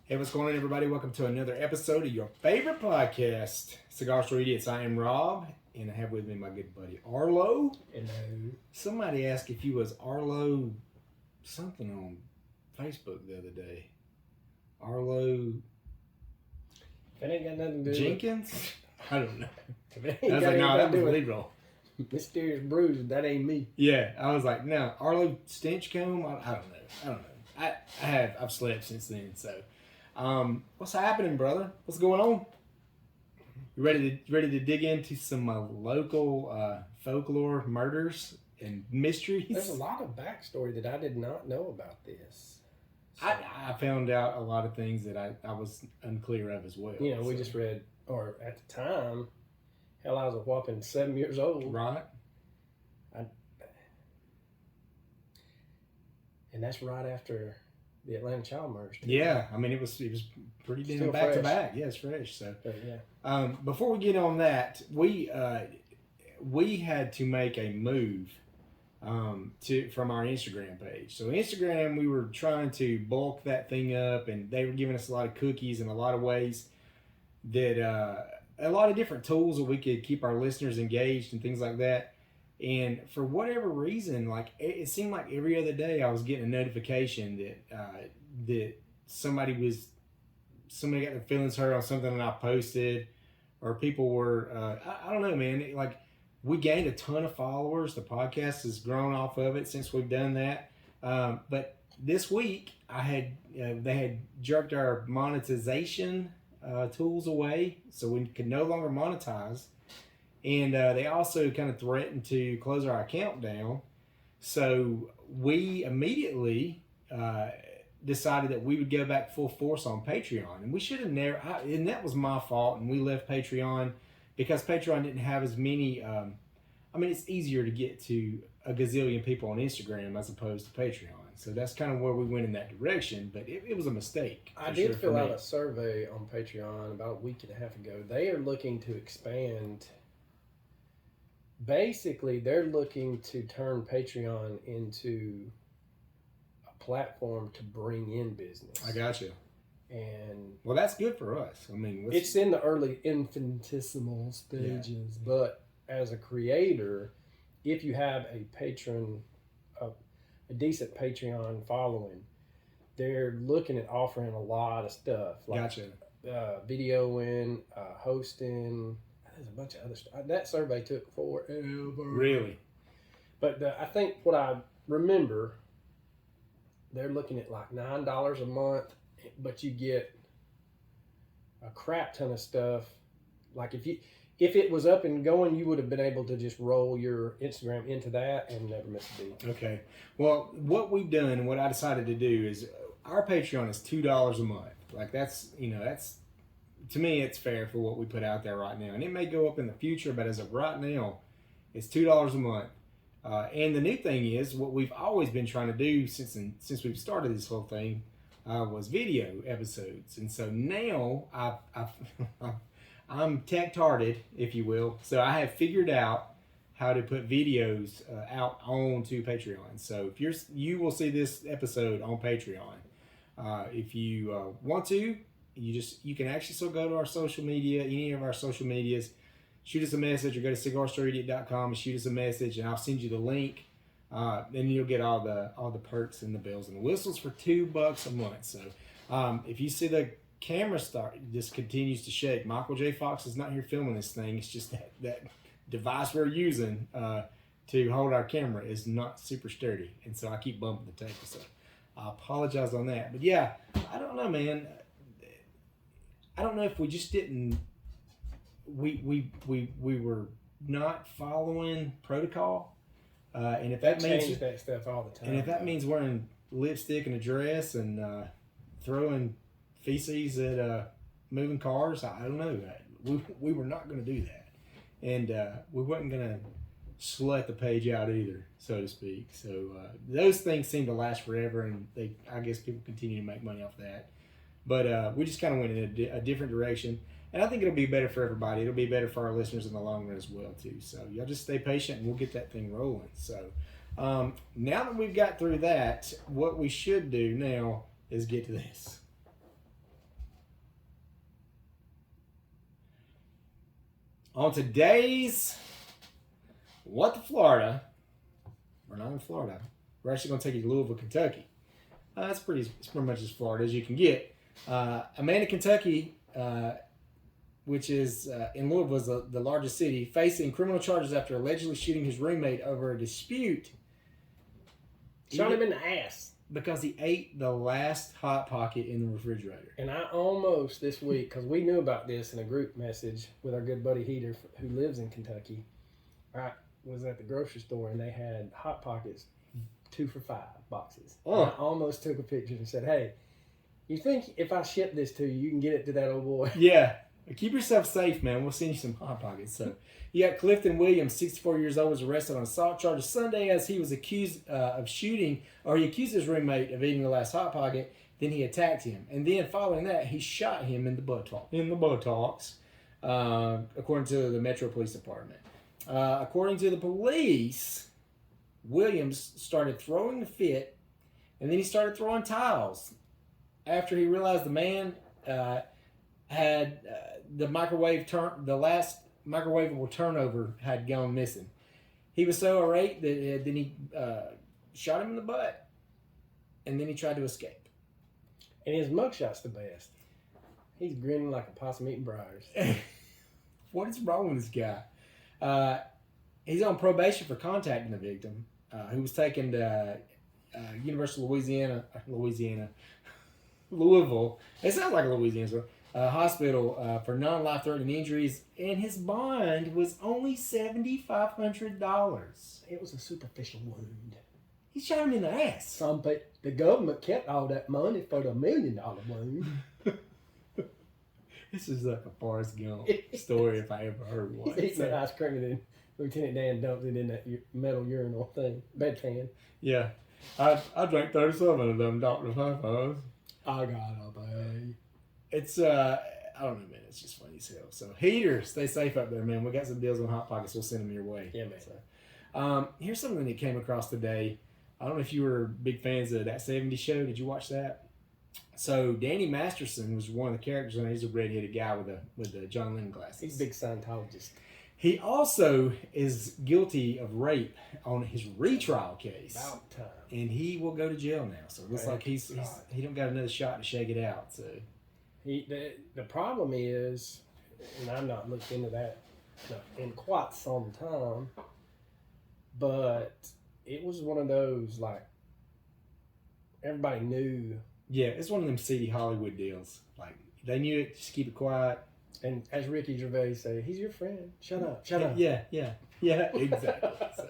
Hey, what's going on, everybody? Welcome to another episode of your favorite podcast, Cigar Store Idiots. I am Rob, and I have with me my good buddy Arlo. Hello. Somebody asked if you was Arlo something on Facebook the other day. Arlo If it ain't got nothing to do Jenkins? I don't know. with it. I was like, no, that was legal. Mysterious Bruise, that ain't me. Yeah, I was like, no, Arlo Stenchcombe? I don't know. I've slept since then, so. What's happening, brother? What's going on? You ready to dig into some local folklore, murders, and mysteries? There's a lot of backstory that I did not know about this. So, I found out a lot of things that I was unclear of as well. You know, we just read, or at the time, hell, I was a whopping 7 years old. Right. And that's right after the Atlanta child murders. Yeah, I mean it was pretty damn back to back. Yeah, it's fresh. So yeah. Before we get on that, we had to make a move from our Instagram page. So Instagram, we were trying to bulk that thing up, and they were giving us a lot of cookies and a lot of ways that a lot of different tools that we could keep our listeners engaged and things like that. And for whatever reason, like it seemed like every other day I was getting a notification that somebody got their feelings hurt on something that I posted, or people were I don't know, man. Like we gained a ton of followers. The podcast has grown off of it since we've done that. But this week they had jerked our monetization tools away, so we could no longer monetize. And they also kind of threatened to close our account down. So we immediately decided that we would go back full force on Patreon. And we should have never, and that was my fault. And we left Patreon because Patreon didn't have as many, it's easier to get to a gazillion people on Instagram as opposed to Patreon. So that's kind of where we went in that direction. But it was a mistake. I did fill out a survey on Patreon about a week and a half ago. They are looking to expand. Basically, they're looking to turn Patreon into a platform to bring in business. I got you. And well, that's good for us. I mean, it's in the early infinitesimal stages, yeah. But as a creator, if you have a patron, a decent Patreon following, they're looking at offering a lot of stuff. Like, gotcha. Videoing, hosting. There's a bunch of other stuff. That survey took forever. Really? But I think what I remember, they're looking at like $9 a month, but you get a crap ton of stuff. Like if it was up and going, you would have been able to just roll your Instagram into that and never miss a beat. Okay. Well, what we've done, what I decided to do is our Patreon is $2 a month. Like that's to me, it's fair for what we put out there right now. And it may go up in the future, but as of right now, it's $2 a month. And the new thing is, what we've always been trying to do since we've started this whole thing was video episodes. And so now I'm tech-tarded, if you will. So I have figured out how to put videos out onto Patreon. So if you will see this episode on Patreon. If you want to, you can actually still go to our social media, any of our social medias, shoot us a message, or go to cigarstoreidiot.com and shoot us a message, and I'll send you the link. Then you'll get all the perks and the bells and the whistles for $2 a month. So if you see the camera just continues to shake, Michael J. Fox is not here filming this thing. It's just that device we're using to hold our camera is not super sturdy, and so I keep bumping the table. So I apologize on that. But yeah, I don't know, man. I don't know if we just didn't. We were not following protocol, and if that means change that stuff all the time, and if that means wearing lipstick and a dress and throwing feces at moving cars, I don't know. We were not going to do that, and we wasn't going to slut the page out either, so to speak. So those things seem to last forever, and I guess people continue to make money off that. But we just kind of went in a different direction. And I think it'll be better for everybody. It'll be better for our listeners in the long run as well, too. So y'all just stay patient and we'll get that thing rolling. So now that we've got through that, what we should do now is get to this. On today's What the Florida, we're not in Florida. We're actually going to take you to Louisville, Kentucky. It's pretty much as Florida as you can get. A man in Kentucky, which is in Louisville, is the largest city, facing criminal charges after allegedly shooting his roommate over a dispute. Shot him in the ass. Because he ate the last Hot Pocket in the refrigerator. And I almost this week, because we knew about this in a group message with our good buddy Heater, who lives in Kentucky. I was at the grocery store and they had Hot Pockets 2 for $5 boxes. Oh. And I almost took a picture and said, "Hey, you think if I ship this to you, you can get it to that old boy?" Yeah. Keep yourself safe, man. We'll send you some Hot Pockets. So, you got Clifton Williams, 64 years old, was arrested on assault charges Sunday as he was accused of shooting, or he accused his roommate of eating the last Hot Pocket. Then he attacked him, and then following that, he shot him in the buttocks, according to the Metro Police Department. According to the police, Williams started throwing a fit, and then he started throwing tiles after he realized the man had the last microwavable turnover had gone missing. He was so irate that then he shot him in the butt, and then he tried to escape. And his mugshot's the best. He's grinning like a possum eating briars. What is wrong with this guy? He's on probation for contacting the victim, who was taken to University of Louisville. It sounds like Louisiana. Hospital for non-life-threatening injuries, and his bond was only $7,500. It was a superficial wound. He shot him in the ass. The government kept all that money for the $1 million wound. This is like a Forrest Gump story if I ever heard one. He's eating that ice cream and then Lieutenant Dan dumped it in that metal urinal thing, bedpan. Yeah. I drank 37 of them Dr. Pepper's. I got a baby. It's, I don't know, man. It's just funny as hell. So, Heater, stay safe up there, man. We got some deals on Hot Pockets. We'll send them your way. Yeah, man. So, here's something that came across today. I don't know if you were big fans of That 70s Show. Did you watch that? So, Danny Masterson was one of the characters, and he's a red-headed guy with the John Lennon glasses. He's a big Scientologist. He also is guilty of rape on his retrial case. About time. And he will go to jail now. So, it looks like he don't got another shot to shake it out. So. The problem is, and I've not looked into that in quite some time, but it was one of those, like, everybody knew. Yeah, it's one of them seedy Hollywood deals. Like, they knew it, just keep it quiet. And as Ricky Gervais say, he's your friend. Shut up. Yeah, exactly. So,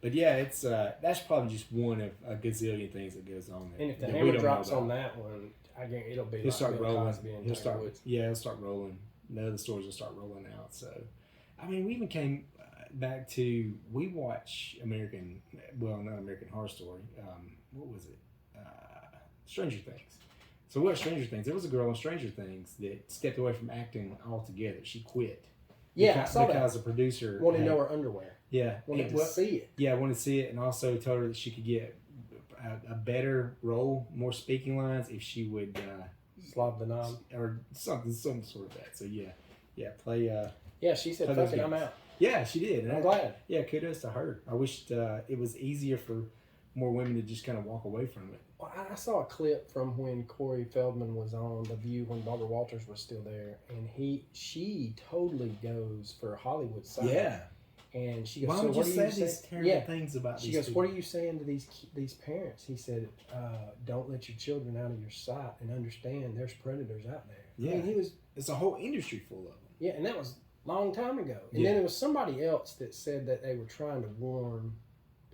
but yeah, it's that's probably just one of a gazillion things that goes on there. And if the hammer drops on that one, I guarantee it'll be he'll start rolling. He'll start rolling. The other stories will start rolling out. So, I mean, we even came back to, we watch not American Horror Story. What was it? Stranger Things. So what Stranger Things? There was a girl on Stranger Things that stepped away from acting altogether. She quit. Yeah, I saw that. Because the producer wanted to know her underwear. Yeah. Wanted to see it. Yeah, wanted to see it, and also told her that she could get a better role, more speaking lines, if she would slob the knob or some sort of that. So yeah, play. Yeah, she said, "Fuck it, I'm out." Yeah, she did. And I'm glad. Yeah, kudos to her. I wished it was easier for more women to just kind of walk away from it. Well, I saw a clip from when Corey Feldman was on The View when Barbara Walters was still there, and she totally goes for Hollywood side. Yeah. And she goes, "Why would you say these terrible things about these people?" She goes, "What are you saying to these parents?" He said, "Don't let your children out of your sight and understand there's predators out there." Yeah. I mean, it's a whole industry full of them. Yeah, and that was a long time ago. And then there was somebody else that said that they were trying to warn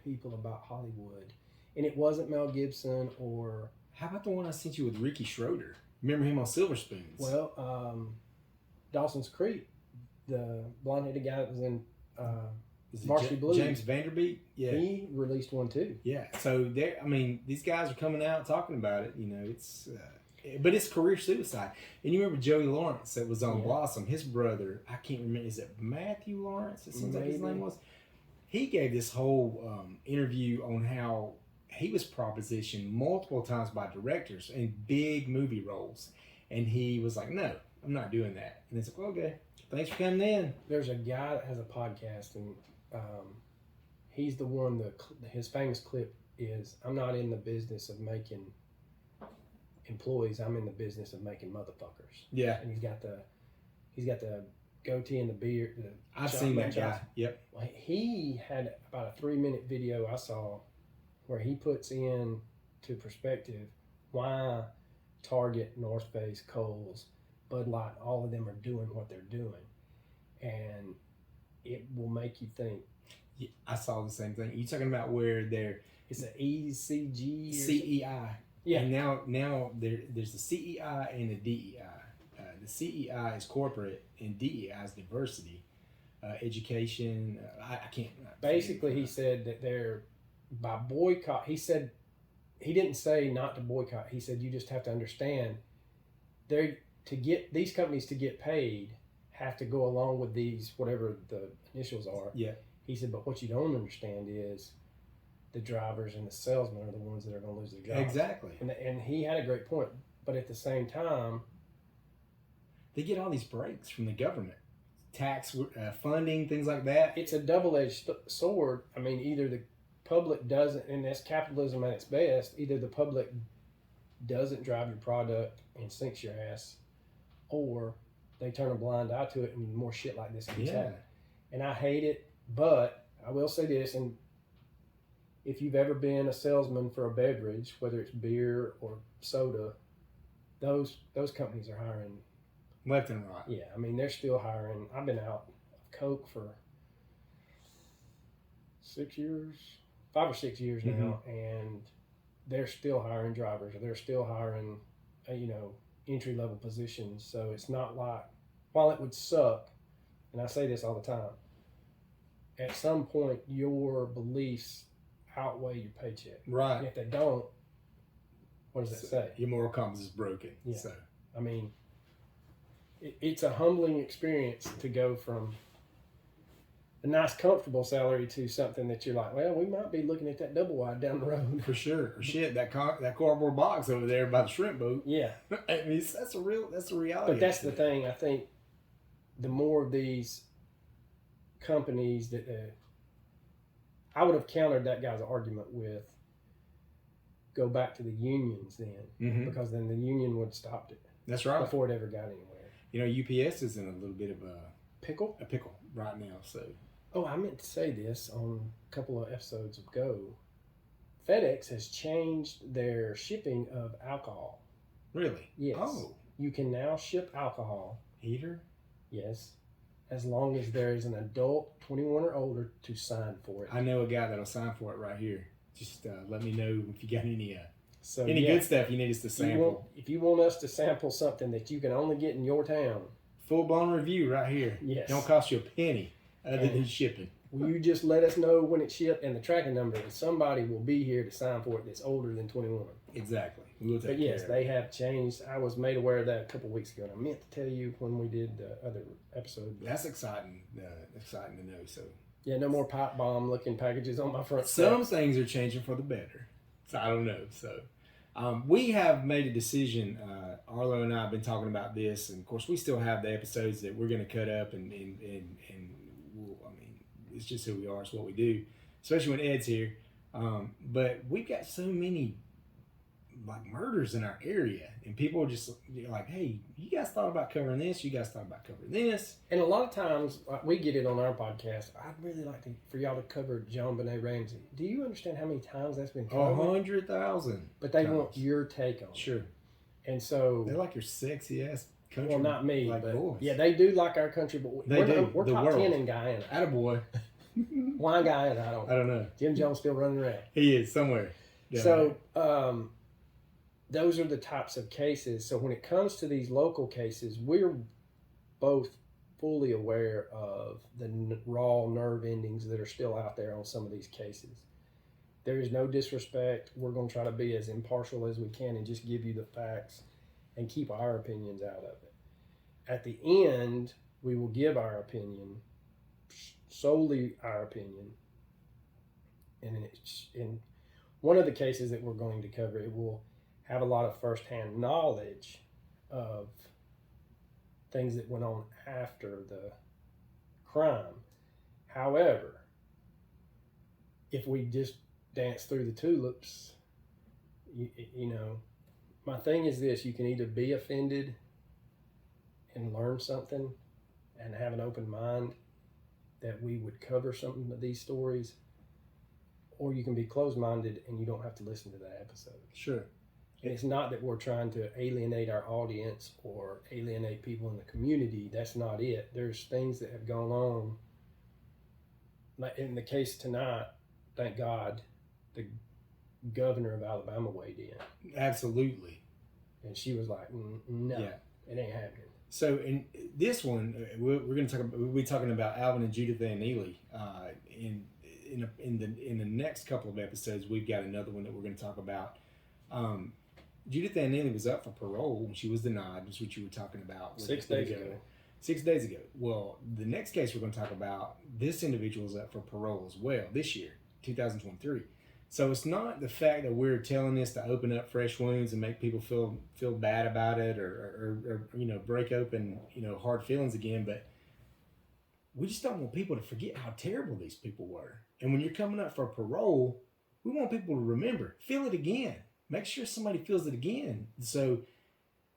people about Hollywood. And it wasn't Mel Gibson or... How about the one I sent you with Ricky Schroeder? Remember him on Silver Spoons? Well, Dawson's Creek, the blonde-headed guy that was in Varsity Blues. James Vanderbeek? Yeah. He released one too. Yeah. So, these guys are coming out talking about it. It's... but it's career suicide. And you remember Joey Lawrence that was on Blossom? His brother, I can't remember, is it Matthew Lawrence? It seems like his name was. He gave this whole interview on how he was propositioned multiple times by directors in big movie roles. And he was like, no, I'm not doing that. And it's like, okay, thanks for coming in. There's a guy that has a podcast, and he's the one that his famous clip is, "I'm not in the business of making employees. I'm in the business of making motherfuckers." Yeah. And he's got the goatee and the beard. I've seen that guy. Yep. Well, he had about a 3-minute video I saw where he puts in to perspective why Target, North Face, Kohl's, Bud Light, all of them are doing what they're doing. And it will make you think. Yeah, I saw the same thing. You talking about where It's an ECG? CEI. Yeah. And now there's the CEI and the DEI. The CEI is corporate and DEI is diversity, education. I can't. Basically, he said that they're by boycott. He said he didn't say not to boycott. He said you just have to understand to get these companies to get paid have to go along with these whatever the initials are. Yeah. He said, but what you don't understand is the drivers and the salesmen are the ones that are going to lose their jobs. Exactly. And he had a great point, but at the same time, they get all these breaks from the government, tax funding, things like that. it's a double-edged sword. I mean, either the public doesn't, and that's capitalism at its best, either the public doesn't drive your product and sinks your ass, or they turn a blind eye to it and more shit like this keeps happening. And I hate it, but I will say this, and if you've ever been a salesman for a beverage, whether it's beer or soda, those companies are hiring left and right. Yeah, I mean, they're still hiring. I've been out of Coke for 5 or 6 years now, and they're still hiring drivers. They're still hiring, entry-level positions. So it's not like, while it would suck, and I say this all the time, at some point your beliefs outweigh your paycheck. Right. And if they don't, what does that say? Your moral compass is broken. Yeah. So. I mean, it's a humbling experience to go from a nice, comfortable salary to something that you're like, well, we might be looking at that double wide down the road. For sure. Or shit, that cardboard box over there by the shrimp boat. Yeah. I mean, that's a reality. But that's the thing. I think the more of these companies that I would have countered that guy's argument with, go back to the unions then, because then the union would have stopped it. That's right. Before it ever got anywhere. UPS is in a little bit of a pickle right now. So. Oh, I meant to say this on a couple of episodes ago. FedEx has changed their shipping of alcohol. Really? Yes. Oh. You can now ship alcohol. Heater? Yes. As long as there is an adult 21 or older to sign for it. I know a guy that'll sign for it right here. Just let me know if you got any good stuff you need us to sample. If you want us to sample something that you can only get in your town. Full-blown review right here. Yes. It don't cost you a penny other than shipping. Will you just let us know when it's shipped and the tracking number, and somebody will be here to sign for it that's older than 21. Exactly. We'll take But yes, care of it. they have changed. I was made aware of that a couple of weeks ago, and I meant to tell you when we did the other episode. That's exciting. Exciting to know. So. Yeah, no more pipe bomb looking packages on my front Some steps. things are changing for the better. So I don't know. So we have made a decision. Arlo and I have been talking about this, and of course we still have the episodes that we're going to cut up, and we'll, it's just who we are. It's what we do, especially when Ed's here. But we've got so many murders in our area, and people are just like, hey, you guys thought about covering this? You guys thought about covering this? And a lot of times, we get it on our podcast. I'd really like for y'all to cover John Benet Ramsey. Do you understand how many times that's been covered? 100,000. But they want your take on it. Sure. And so They like your sexy ass country. well, not me, but voice. Voice. Yeah, they do like our country, but we're the top world. 10 in Guyana. Attaboy. Why Guyana? I don't know. Jim Jones still running around. He is somewhere. Yeah. So those are the types of cases. So when it comes to these local cases, we're both fully aware of the raw nerve endings that are still out there on some of these cases. There is no disrespect. We're going to try to be as impartial as we can and just give you the facts and keep our opinions out of it. At the end, we will give our opinion, solely our opinion. And in one of the cases that we're going to cover, it will have a lot of firsthand knowledge of things that went on after the crime. However, if we just dance through the tulips, you know, my thing is this: you can either be offended and learn something and have an open mind that we would cover some of these stories, or you can be closed-minded and you don't have to listen to that episode. Sure. And it's not that we're trying to alienate our audience or alienate people in the community. That's not it. There's things that have gone on. Like in the case tonight, thank God, the governor of Alabama weighed in. Absolutely. And she was like, no, it ain't happening. So in this one, we're going to we'll be talking about Alvin and Judith and Neelley. In the next couple of episodes, we've got another one that we're going to talk about. Judith Ann Neelley was up for parole when she was denied. That's what you were talking about 6 days ago. 6 days ago. Well, the next case we're going to talk about, this individual is up for parole as well this year, 2023. So it's not the fact that we're telling this to open up fresh wounds and make people feel bad about it or you know, break open, you know, hard feelings again, but we just don't want people to forget how terrible these people were. And when you're coming up for parole, we want people to remember, feel it again. Make sure somebody feels it again. So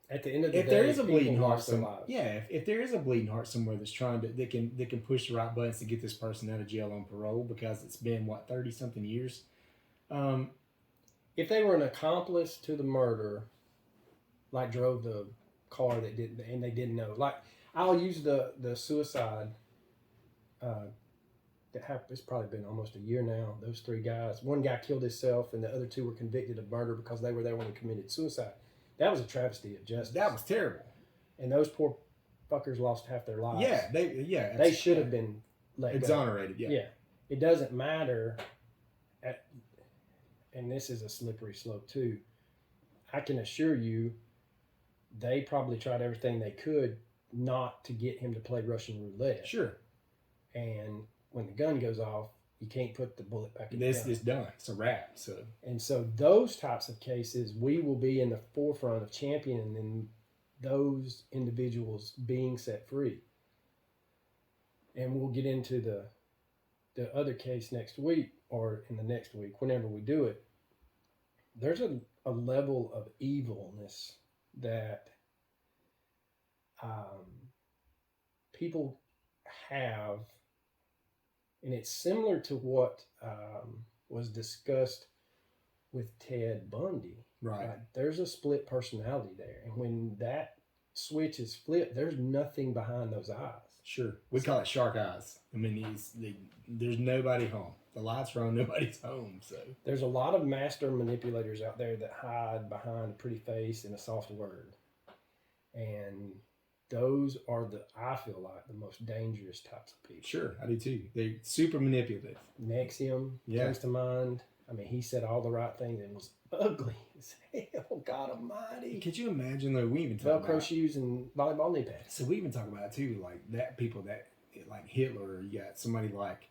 at the end of the if day, there is a bleeding heart, if there is a bleeding heart somewhere that's trying to, that can push the right buttons to get this person out of jail on parole because it's been 30 something years. If they were an accomplice to the murder, like drove the car that didn't, and they didn't know, like I'll use the suicide. That happened. It's probably been almost a year now. Those three guys. One guy killed himself, and the other two were convicted of murder because they were there when he committed suicide. That was a travesty of justice. That was terrible. And those poor fuckers lost half their lives. Yeah, they should have been exonerated. Go. Yeah, it doesn't matter. And this is a slippery slope too. I can assure you, they probably tried everything they could not to get him to play Russian roulette. Sure. And when the gun goes off, you can't put the bullet back in the gun. It's done. It's a wrap. So those types of cases, we will be in the forefront of championing those individuals being set free. And we'll get into the other case next week or in the next week, whenever we do it. There's a level of evilness that people have. And it's similar to what was discussed with Ted Bundy. Right. There's a split personality there. And when that switch is flipped, there's nothing behind those eyes. Sure. We call it shark eyes. I mean, there's nobody home. The lights are on, nobody's home. So there's a lot of master manipulators out there that hide behind a pretty face and a soft word. And those are I feel like, the most dangerous types of people. Sure, I do too. They're super manipulative. Nexium comes to mind. I mean, he said all the right things and was ugly as hell. God almighty. Could you imagine, though, we even talk Velcro shoes and volleyball knee pads. So we even talk about, too, like that people that, like Hitler, or you got somebody like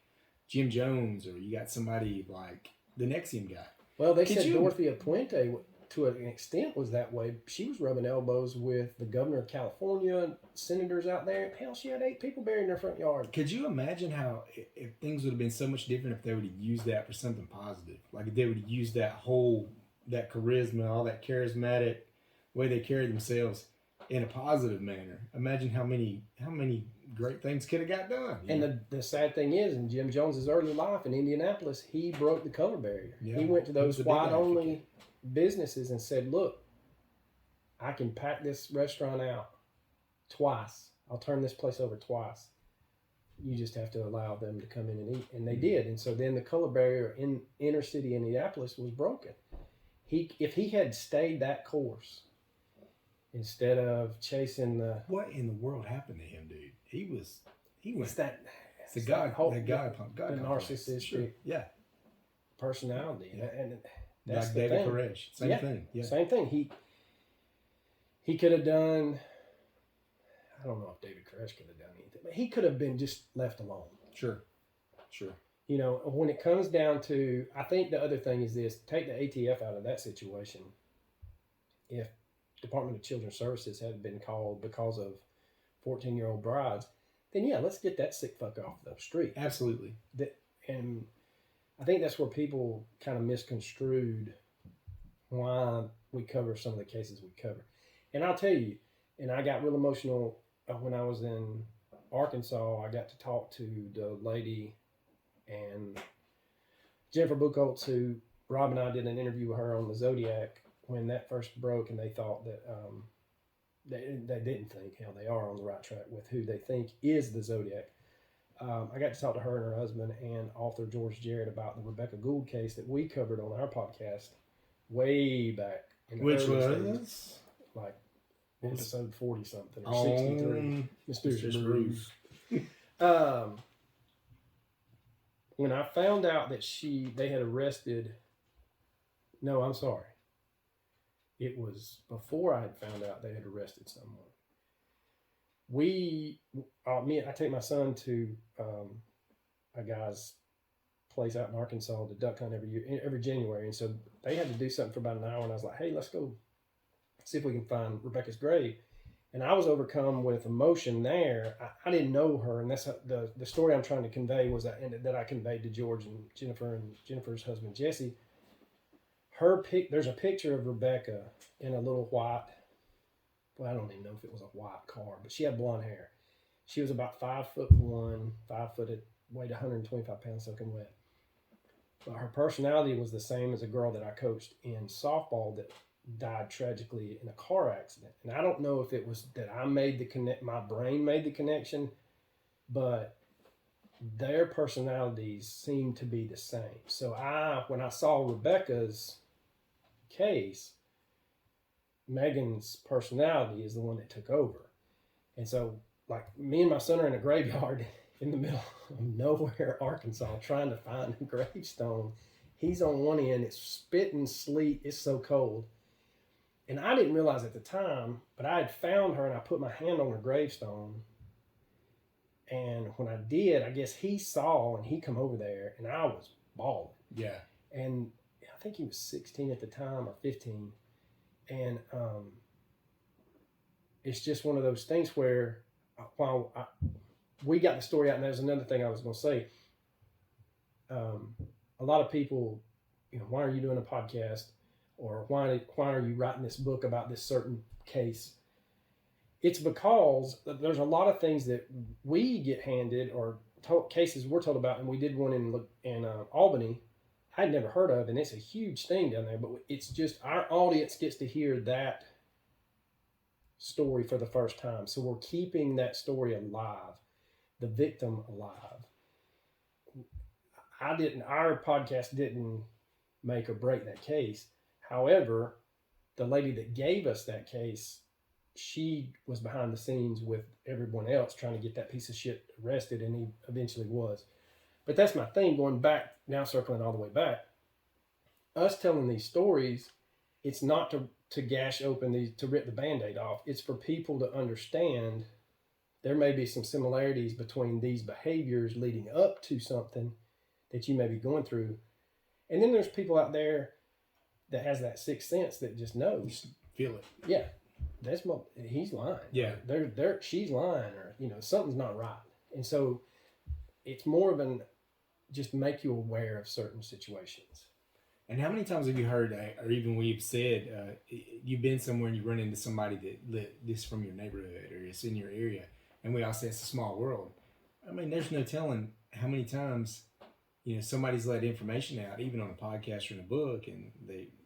Jim Jones, or you got somebody like the Nexium guy. Well, they said Dorothea Puente, to an extent, was that way. She was rubbing elbows with the governor of California, senators out there. Hell, she had 8 people buried in her front yard. Could you imagine how if things would have been so much different if they would have used that for something positive? Like if they would have used that charisma, all that charismatic way they carry themselves in a positive manner. Imagine how many great things could have got done. And the sad thing is, in Jim Jones's early life in Indianapolis, he broke the color barrier. Yeah. He went to those white-only businesses and said, look, I can pack this restaurant out twice. I'll turn this place over twice. You just have to allow them to come in and eat. And they did. And so then the color barrier in inner city Indianapolis was broken. If he had stayed that course, instead of chasing what in the world happened to him, dude? He went. It's the narcissistic personality. Yeah. And that's like the David thing. Koresh. Same thing. Yeah. Same thing. He could have done, I don't know if David Koresh could have done anything, but he could have been just left alone. Sure. You know, when it comes down to, I think the other thing is this, take the ATF out of that situation. If Department of Children's Services had been called because of 14-year-old brides, then yeah, let's get that sick fuck off the street. Absolutely. And I think that's where people kind of misconstrued why we cover some of the cases we cover. And I'll tell you, and I got real emotional when I was in Arkansas. I got to talk to the lady and Jennifer Buchholz, who Rob and I did an interview with her on the Zodiac when that first broke, and they thought that they didn't think, hell, they are on the right track with who they think is the Zodiac. I got to talk to her and her husband and author George Jarrett about the Rebecca Gould case that we covered on our podcast way back. Which was? Like episode 40 something or 63. Mysterious Bruce. When I found out that they had arrested, no, I'm sorry. It was before I had found out they had arrested someone. I take my son to a guy's place out in Arkansas to duck hunt every January. And so they had to do something for about an hour. And I was like, hey, let's go see if we can find Rebecca's grave. And I was overcome with emotion there. I didn't know her. And that's the story I'm trying to convey was that I conveyed to George and Jennifer's husband, Jesse. There's a picture of Rebecca in a little white, well, I don't even know if it was a white car, but she had blonde hair. She was about 5'1", 5 foot, weighed 125 pounds soaking wet. But her personality was the same as a girl that I coached in softball that died tragically in a car accident. And I don't know if it was that my brain made the connection, but their personalities seemed to be the same. So when I saw Rebecca's case, Megan's personality is the one that took over. And so, like, me and my son are in a graveyard in the middle of nowhere, Arkansas, trying to find a gravestone. He's on one end, it's spitting sleet, it's so cold. And I didn't realize at the time, but I had found her and I put my hand on her gravestone. And when I did, I guess he saw and he come over there and I was bawling. Yeah. And I think he was 16 at the time or 15. And it's just one of those things where while we got the story out, and there's another thing I was going to say. A lot of people, why are you doing a podcast? Or why are you writing this book about this certain case? It's because there's a lot of things that we get handed or cases we're told about, and we did one in Albany. I'd never heard of, and it's a huge thing down there. But it's just our audience gets to hear that story for the first time, so we're keeping that story alive, the victim alive. Our podcast didn't make or break that case. However, the lady that gave us that case, she was behind the scenes with everyone else trying to get that piece of shit arrested, and he eventually was. But that's my thing, going back, now circling all the way back. Us telling these stories, it's not to gash open to rip the Band-Aid off. It's for people to understand there may be some similarities between these behaviors leading up to something that you may be going through. And then there's people out there that has that sixth sense that just knows. Just feel it. Yeah. He's lying. Yeah. She's lying, or, something's not right. And so it's more of just make you aware of certain situations. And how many times have you heard, or even we've said, you've been somewhere and you run into somebody this from your neighborhood or it's in your area, and we all say it's a small world. I mean, there's no telling how many times, somebody's let information out, even on a podcast or in a book, and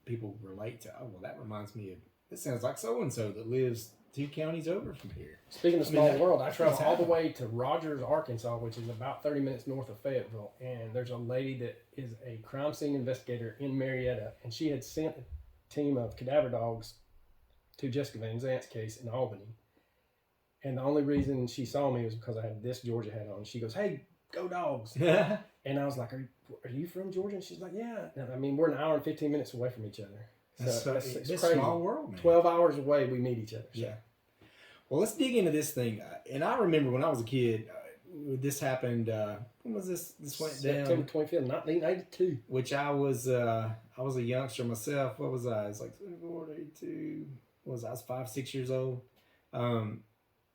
people relate to, oh, well, that reminds me of, it sounds like so-and-so that lives 2 counties over from here. Speaking of small world, I traveled all the way to Rogers, Arkansas, which is about 30 minutes north of Fayetteville. And there's a lady that is a crime scene investigator in Marietta. And she had sent a team of cadaver dogs to Jessica Van Zant's case in Albany. And the only reason she saw me was because I had this Georgia hat on. She goes, hey, go dogs. And I was like, are you from Georgia? And she's like, yeah. And I mean, we're an hour and 15 minutes away from each other. So it's crazy. Small world, man. 12 hours away, we meet each other. So. Yeah. Well, let's dig into this thing. And I remember when I was a kid, this happened. When was this? This went down September 25th, 1982. Which I was a youngster myself. What was I? I was like 82. I was 5, 6 years old.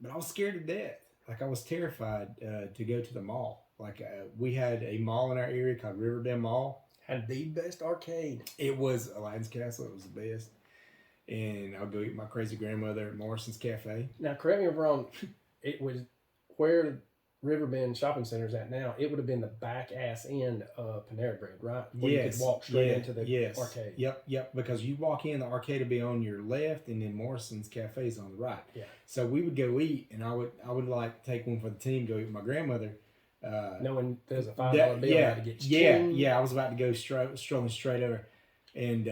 but I was scared to death. Like I was terrified to go to the mall. Like we had a mall in our area called Riverbend Mall. Had the best arcade. It was Aladdin's Castle. It was the best. And I'll go eat my crazy grandmother at Morrison's Cafe. Now, correct me if I'm wrong. It was where Riverbend Shopping Center is at now. It would have been the back ass end of Panera Bread, right? Where you could walk straight into the arcade. Yep. Because you walk in, the arcade would be on your left, and then Morrison's Cafe is on the right. Yeah. So we would go eat, and I would like take one for the team, go eat with my grandmother. Knowing there's a $5 bill to get you. I was about to go strolling straight over, and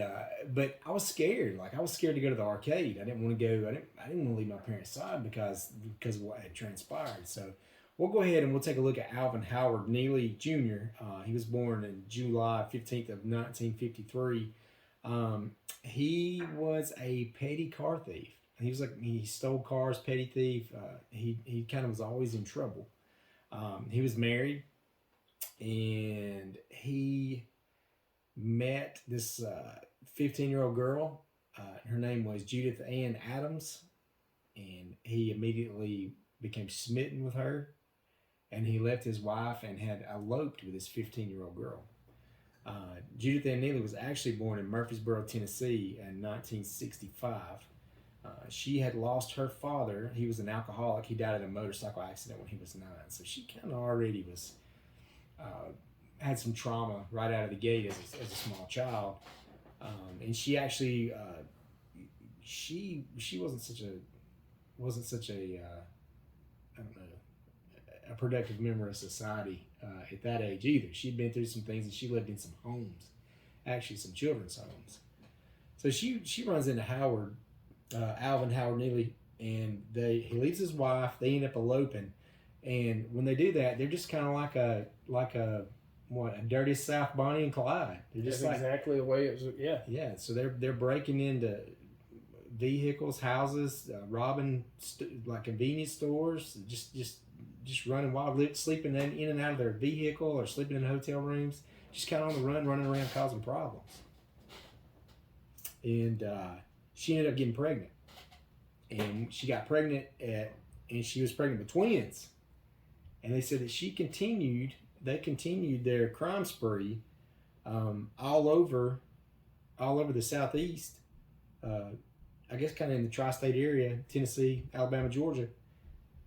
but I was scared. Like I was scared to go to the arcade. I didn't want to go. I didn't want to leave my parents' side because of what had transpired. So we'll go ahead and we'll take a look at Alvin Howard Neelley Jr. He was born in July 15th of 1953. He was a petty car thief. He stole cars, petty thief. He kind of was always in trouble. He was married, and he met this 15-year-old girl. Her name was Judith Ann Adams, and he immediately became smitten with her, and he left his wife and had eloped with this 15-year-old girl. Judith Ann Neelley was actually born in Murfreesboro, Tennessee in 1965. She had lost her father. He was an alcoholic. He died in a motorcycle accident when he was 9. So she kind of already was had some trauma right out of the gate as a small child. And she actually she wasn't such a I don't know, a productive member of society at that age either. She'd been through some things, and she lived in some homes, actually some children's homes. So she runs into Alvin Howard Neelley, and he leaves his wife. They end up eloping, and when they do that, they're just kind of like a dirty South Bonnie and Clyde. They're just That's exactly the way it was. Yeah. Yeah. So they're breaking into vehicles, houses, robbing like convenience stores, just running wild, sleeping in and out of their vehicle or sleeping in hotel rooms, just kind of on the run, running around causing problems. And she ended up getting pregnant, and she got pregnant and she was pregnant with twins. And they said that they continued their crime spree all over the Southeast. I guess kind of in the tri-state area, Tennessee, Alabama, Georgia.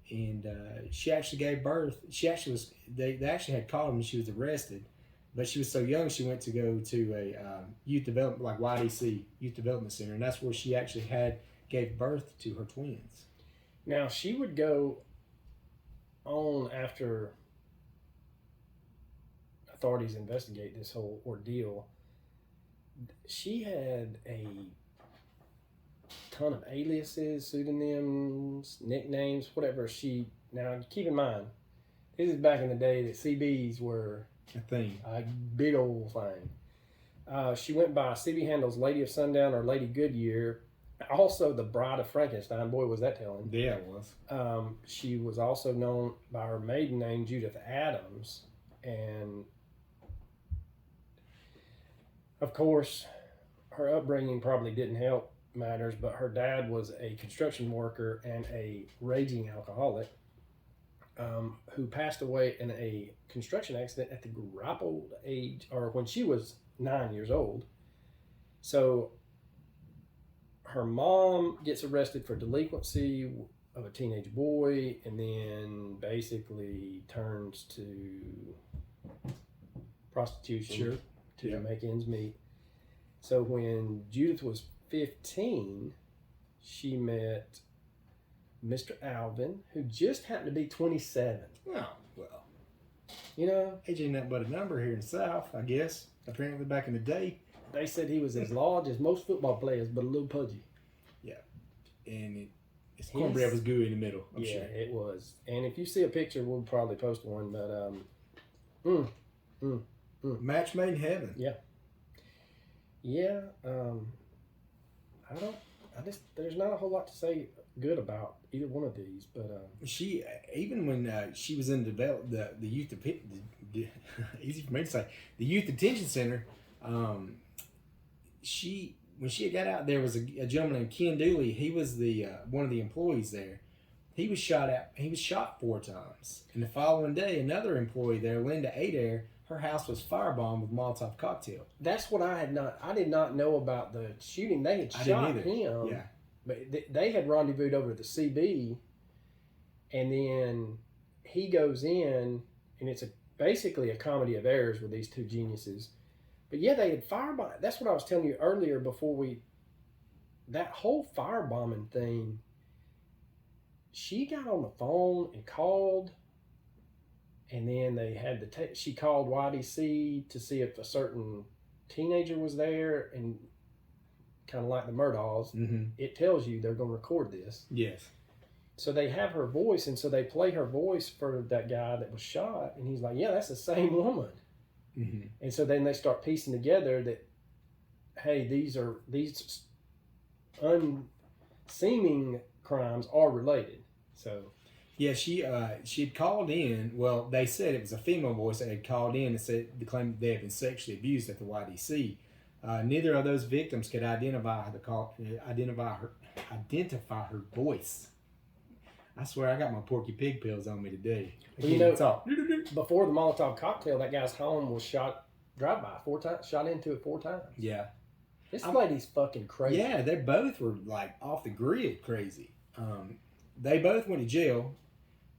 And she actually gave birth. They actually had caught her when she was arrested, but she was so young she went to go to a youth development, like YDC, Youth Development Center, and that's where she actually gave birth to her twins. Now, she would go on after authorities investigate this whole ordeal. She had a ton of aliases, pseudonyms, nicknames, whatever. Now, keep in mind, this is back in the day that CBs were a thing, a big old thing. She went by CB handles Lady of Sundown or Lady Goodyear. Also, the Bride of Frankenstein. Boy, was that telling. Yeah, it was. She was also known by her maiden name, Judith Adams. And, of course, her upbringing probably didn't help matters, but her dad was a construction worker and a raging alcoholic who passed away in a construction accident at the ripe old age, or when she was 9 years old. So her mom gets arrested for delinquency of a teenage boy, and then basically turns to prostitution to make ends meet. So when Judith was 15, she met Mr. Alvin, who just happened to be 27. Oh, well. You know? Age ain't nothing but a number here in the South, I guess. Apparently back in the day. They said he was as large as most football players, but a little pudgy. Yeah. And his cornbread was gooey in the middle, I'm sure. Yeah, it was. And if you see a picture, we'll probably post one, but match made in heaven. Yeah. Yeah, there's not a whole lot to say good about either one of these, but she, even when she was in the youth, easy for me to say, the youth detention center, when she got out, there was a gentleman named Ken Dooley. He was the one of the employees there, He was shot 4 times. And the following day, another employee there, Linda Adair, her house was firebombed with Molotov cocktail. That's what I did not know about the shooting. They had shot him. Yeah. But they had rendezvoused over at the CB, and then he goes in, and it's basically a comedy of errors with these two geniuses. But yeah, they had firebombed. That's what I was telling you earlier before that whole firebombing thing. She got on the phone and called, and then they had she called YDC to see if a certain teenager was there, and kind of like the Murdaughs, it tells you they're going to record this. Yes. So they have her voice, and so they play her voice for that guy that was shot, and he's like, yeah, that's the same woman. Mm-hmm. And so then they start piecing together that, hey, these unseeming crimes are related. So, yeah, she'd called in. Well, they said it was a female voice that had called in and said they claimed they had been sexually abused at the YDC. Neither of those victims could identify her voice. I swear I got my Porky Pig pills on me today. Well, before the Molotov cocktail, that guy's home was shot drive-by 4 times, shot into it 4 times. Yeah. This lady's fucking crazy. Yeah, they both were like off the grid crazy. They both went to jail,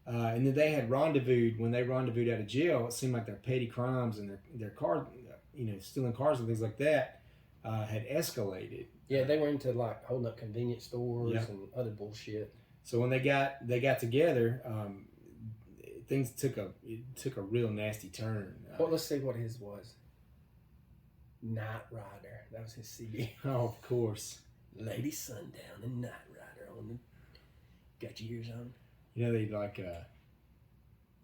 and then they had rendezvoused. When they rendezvoused out of jail, it seemed like their petty crimes and their car, stealing cars and things like that, had escalated. Yeah, they were into like holding up convenience stores and other bullshit. So when they got together, things took a real nasty turn. Well, let's see what his was. Night Rider. That was his CD. Oh, of course. Lady Sundown and Night Rider on the. Got your ears on? They like. I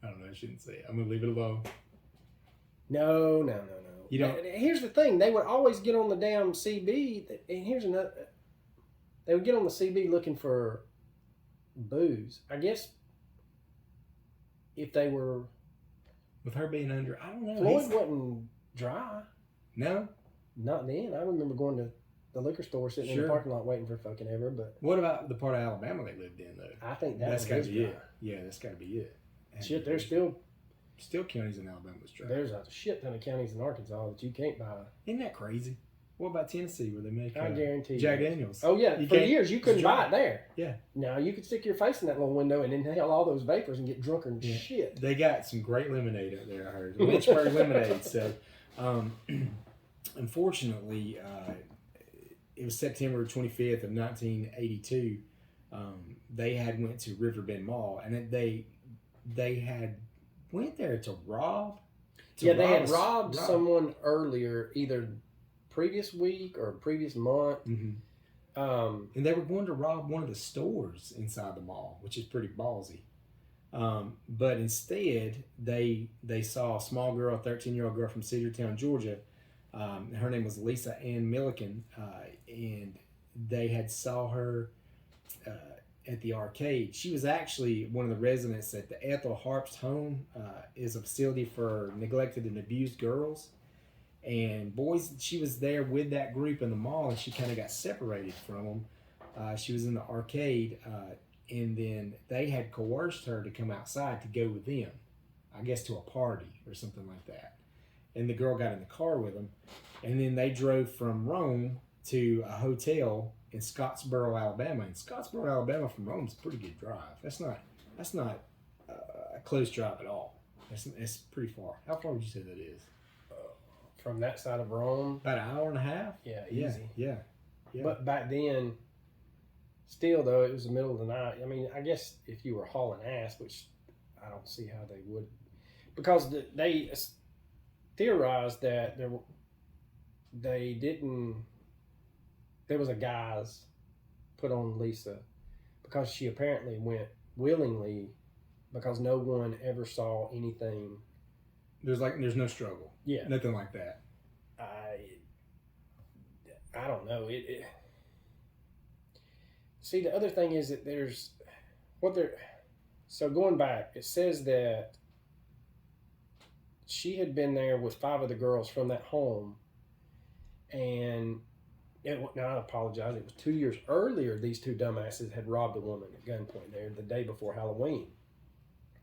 don't know. I shouldn't say it. I'm gonna leave it alone. No. You don't. Here's the thing. They would always get on the damn CB. And here's another. They would get on the CB looking for booze. I guess if they were. With her being under, I don't know. Floyd wasn't dry. No? Not then. I remember going to the liquor store, sitting in the parking lot waiting for fucking ever. But what about the part of Alabama they lived in, though? I think that's got to be it. Yeah, that's got to be it. Shit, there's still counties in Alabama that's dry. There's a shit ton of counties in Arkansas that you can't buy. Isn't that crazy? What about Tennessee, where they make I guarantee Jack Daniels? Oh yeah, for years you couldn't buy it there. Yeah. Now you could stick your face in that little window and inhale all those vapors and get drunker than shit. They got some great lemonade out there, I heard. Lynchburg lemonade. So, unfortunately, it was September 25th of 1982. They had went to Riverbend Mall, and they had went there to rob. They had robbed someone earlier, either previous week or previous month. Mm-hmm. And they were going to rob one of the stores inside the mall, which is pretty ballsy. But instead, they saw a small girl, a 13-year-old girl from Cedartown, Georgia. Her name was Lisa Ann Millican, and they had saw her at the arcade. She was actually one of the residents at the Ethel Harp's home. Is a facility for neglected and abused girls. And boys, she was there with that group in the mall, and she kind of got separated from them. She was in the arcade, and then they had coerced her to come outside to go with them, I guess to a party or something like that. And the girl got in the car with them, and then they drove from Rome to a hotel in Scottsboro, Alabama. And Scottsboro, Alabama from Rome is a pretty good drive. That's not a close drive at all. It's pretty far. How far would you say that is? From that side of Rome? About an hour and a half? Yeah, easy. Yeah. But back then, still though, it was the middle of the night. I mean, I guess if you were hauling ass, which I don't see how they would, because they theorized that there was a guise put on Lisa because she apparently went willingly, because no one ever saw anything. There's no struggle. Yeah. Nothing like that. I don't know. See, the other thing is that so going back, it says that she had been there with 5 of the girls from that home, and Now I apologize. It was 2 years earlier. These two dumbasses had robbed a woman at gunpoint there the day before Halloween.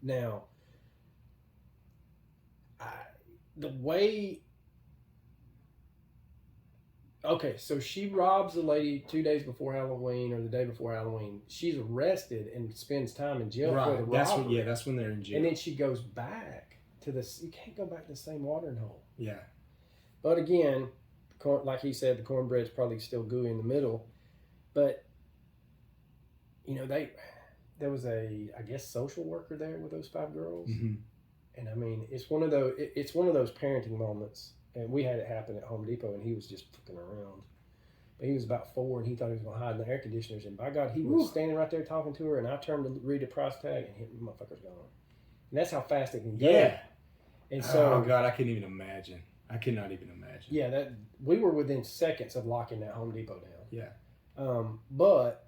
Now, the way. Okay, so she robs a lady 2 days before Halloween or the day before Halloween. She's arrested and spends time in jail for the robbery. That's when they're in jail. And then she goes back to this. You can't go back to the same watering hole. Yeah. But again, like he said, the cornbread's probably still gooey in the middle. But, you know, there was a, I guess, social worker there with those 5 girls. Mm-hmm. And I mean, it's one of those parenting moments. And we had it happen at Home Depot, and he was just fucking around. But he was about 4, and he thought he was going to hide in the air conditioners. And by God, he was standing right there talking to her, and I turned to read the price tag, and the motherfucker's gone. And that's how fast it can go. Yeah. And so, oh God, I couldn't even imagine. I could not even imagine. Yeah, that we were within seconds of locking that Home Depot down. Yeah. But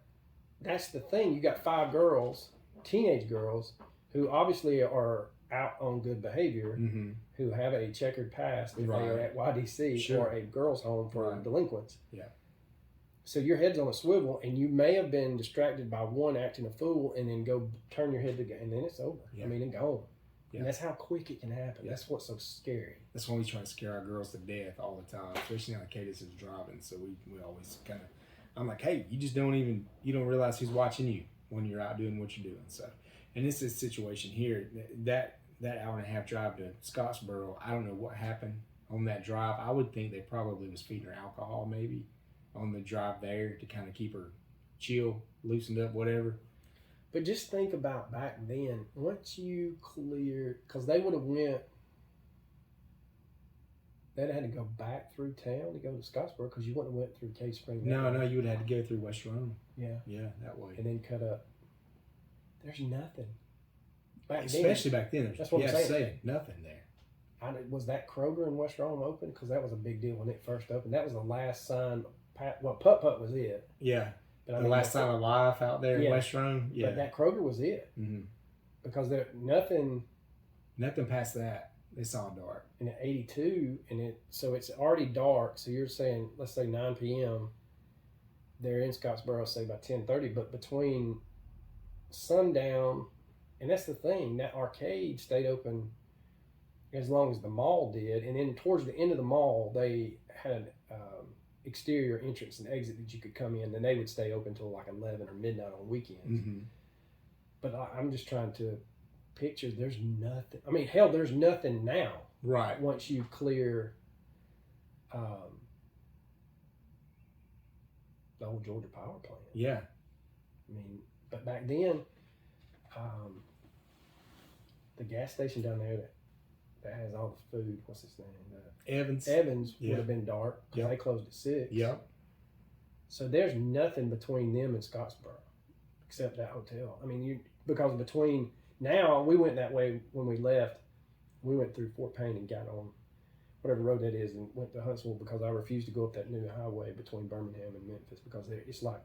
that's the thing. You got 5 girls, teenage girls, who obviously are out on good behavior, mm-hmm. who have a checkered past if right. they are at YDC sure. or a girls' home for right. delinquents. Yeah. So your head's on a swivel, and you may have been distracted by one acting a fool, and then go turn your head to, and then it's over. Yeah. I mean, and gone. Yeah. And that's how quick it can happen. Yeah. That's what's so scary. That's why we try to scare our girls to death all the time, especially now Cadis is driving. So we always kind of, I'm like, hey, you don't realize who's watching you when you're out doing what you're doing. So, and this is a situation here that hour and a half drive to Scottsboro, I don't know what happened on that drive. I would think they probably was feeding her alcohol maybe on the drive there to kind of keep her chill, loosened up, whatever. But just think about back then, once you clear, because they would have they'd had to go back through town to go to Scottsboro, because you wouldn't have went through Cave Springs. No, you would have had to go through West Rome. Yeah. Yeah, that way. And then cut up. There's nothing. Especially back then. That's what I'm saying. Nothing there. Was that Kroger in West Rome open? Because that was a big deal when it first opened. That was the last sign. Well, Putt was it. Yeah. But the last sign of life out there in West Rome. Yeah. But that Kroger was it. Mm-hmm. Because nothing past that. It's all dark. And at 82, so it's already dark. So you're saying, let's say 9 p.m. They're in Scottsboro, say by 10:30. But between sundown, and that's the thing, that arcade stayed open as long as the mall did. And then towards the end of the mall, they had exterior entrance and exit that you could come in. Then they would stay open till like 11 or midnight on weekends. Mm-hmm. But I'm just trying to picture, there's nothing. I mean, hell, there's nothing now. Right. Once you clear the old Georgia power plant. Yeah. I mean, but back then, the gas station down there that has all the food, what's his name? Evans would have been dark because they closed at 6. Yep. So there's nothing between them and Scottsboro except that hotel. I mean, because between now, we went that way when we left. We went through Fort Payne and got on whatever road that is and went to Huntsville because I refused to go up that new highway between Birmingham and Memphis because it's like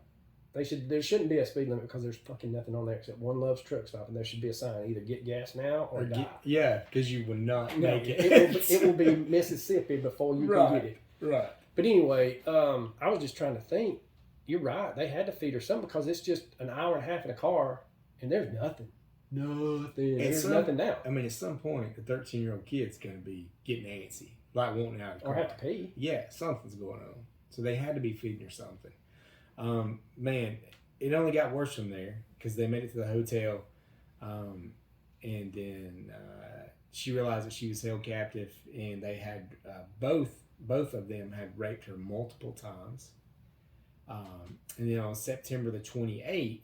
there shouldn't be a speed limit because there's fucking nothing on there except One Love's truck stop, and there should be a sign, either get gas now or die. Because you would not make it. It will be Mississippi before you can get it. Right. But anyway, I was just trying to think. You're right. They had to feed her something because it's just an hour and a half in a car, and there's nothing. There's nothing now. I mean, at some point, a 13-year-old kid's going to be getting antsy, like wanting out of the car. Or have to pee. Yeah, something's going on. So they had to be feeding her something. Man, it only got worse from there because they made it to the hotel, and then she realized that she was held captive, and they had both of them had raped her multiple times. And then on September the 28th,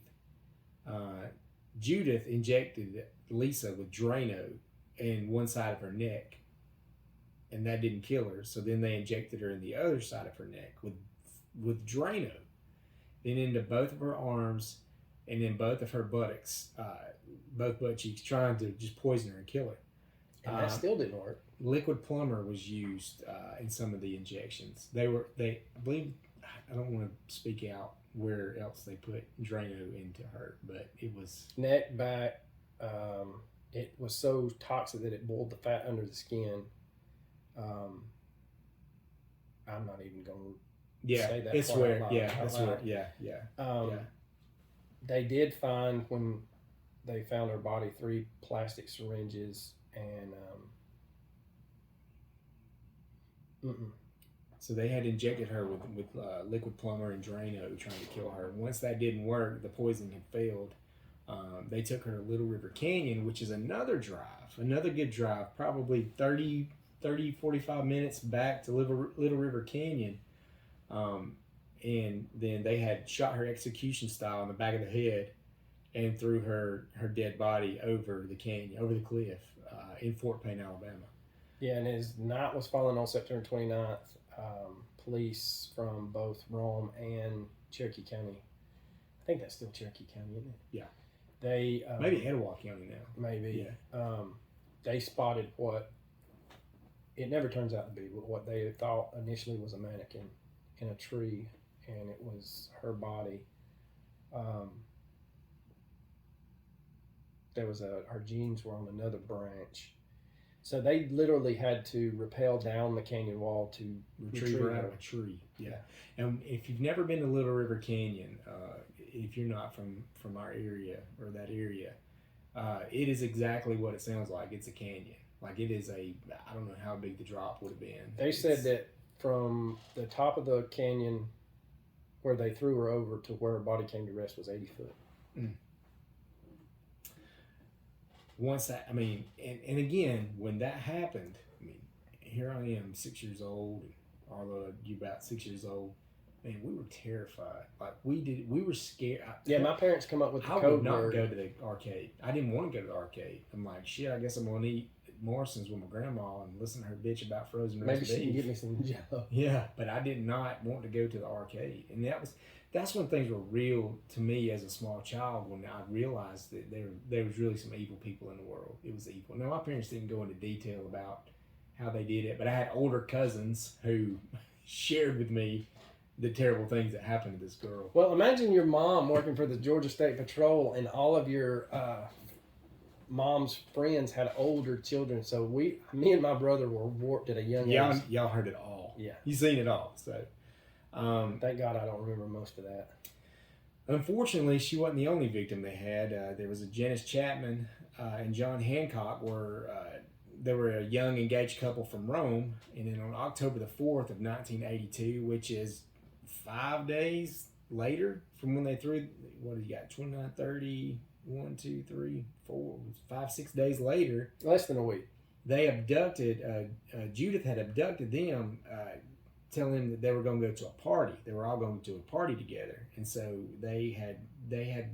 Judith injected Lisa with Drano in one side of her neck, and that didn't kill her. So then they injected her in the other side of her neck with Drano, then into both of her arms, and then both of her buttocks, both butt cheeks, trying to just poison her and kill her. And that still didn't work. Liquid plumber was used in some of the injections. I believe, I don't want to speak out where else they put Drano into her, but it was neck, back. It was so toxic that it boiled the fat under the skin. I'm not even going to say that it's part where, out loud. yeah, that's where, yeah. They did find, when they found her body, 3 plastic syringes and So they had injected her with liquid plumber and Drano trying to kill her. Once that didn't work, the poison had failed. They took her to Little River Canyon, which is another good drive, probably 45 minutes back to Little River Canyon. And then they had shot her execution style in the back of the head and threw her dead body over the canyon, over the cliff in Fort Payne, Alabama. Yeah, and as night was falling on September 29th, police from both Rome and Cherokee County, I think that's still Cherokee County, isn't it? Yeah. They maybe Etowah County now. Maybe. Yeah. They spotted what it never turns out to be, but what they thought initially was a mannequin in a tree, and it was her body. Her genes were on another branch. So they literally had to rappel down the canyon wall to retrieve her out of a tree. Yeah. And if you've never been to Little River Canyon, if you're not from our area or that area, it is exactly what it sounds like. It's a canyon. Like it is I don't know how big the drop would have been. They said that from the top of the canyon where they threw her over to where her body came to rest was 80 foot. Once that, and again, when that happened, here I am, 6 years old, and Arlo, you about 6 years old. Man, we were terrified. Like we were scared. My parents come up with the I code would not word. go to the arcade. I didn't want to go to the arcade. I'm like, shit, I guess I'm going to eat Morrison's with my grandma and listen to her bitch about frozen roast beef. Maybe she can get me some Jello. Yeah, but I did not want to go to the arcade. And that's when things were real to me as a small child, when I realized that there was really some evil people in the world. It was evil. Now, my parents didn't go into detail about how they did it, but I had older cousins who shared with me the terrible things that happened to this girl. Well, imagine your mom working for the Georgia State Patrol, and all of your mom's friends had older children. So me and my brother were warped at a young age. Y'all heard it all. Yeah. You've seen it all. So thank God I don't remember most of that. Unfortunately, she wasn't the only victim they had. There was a Janice Kay Chatman and John Hancock they were a young engaged couple from Rome. And then on October the 4th of 1982, which is 5 days later from when they threw, what do you got, 29, 30, 1, 2, 3, 4, 5, 6 days later. Less than a week. They abducted, Judith had abducted them, telling them that they were going to go to a party. They were all going to a party together. And so they had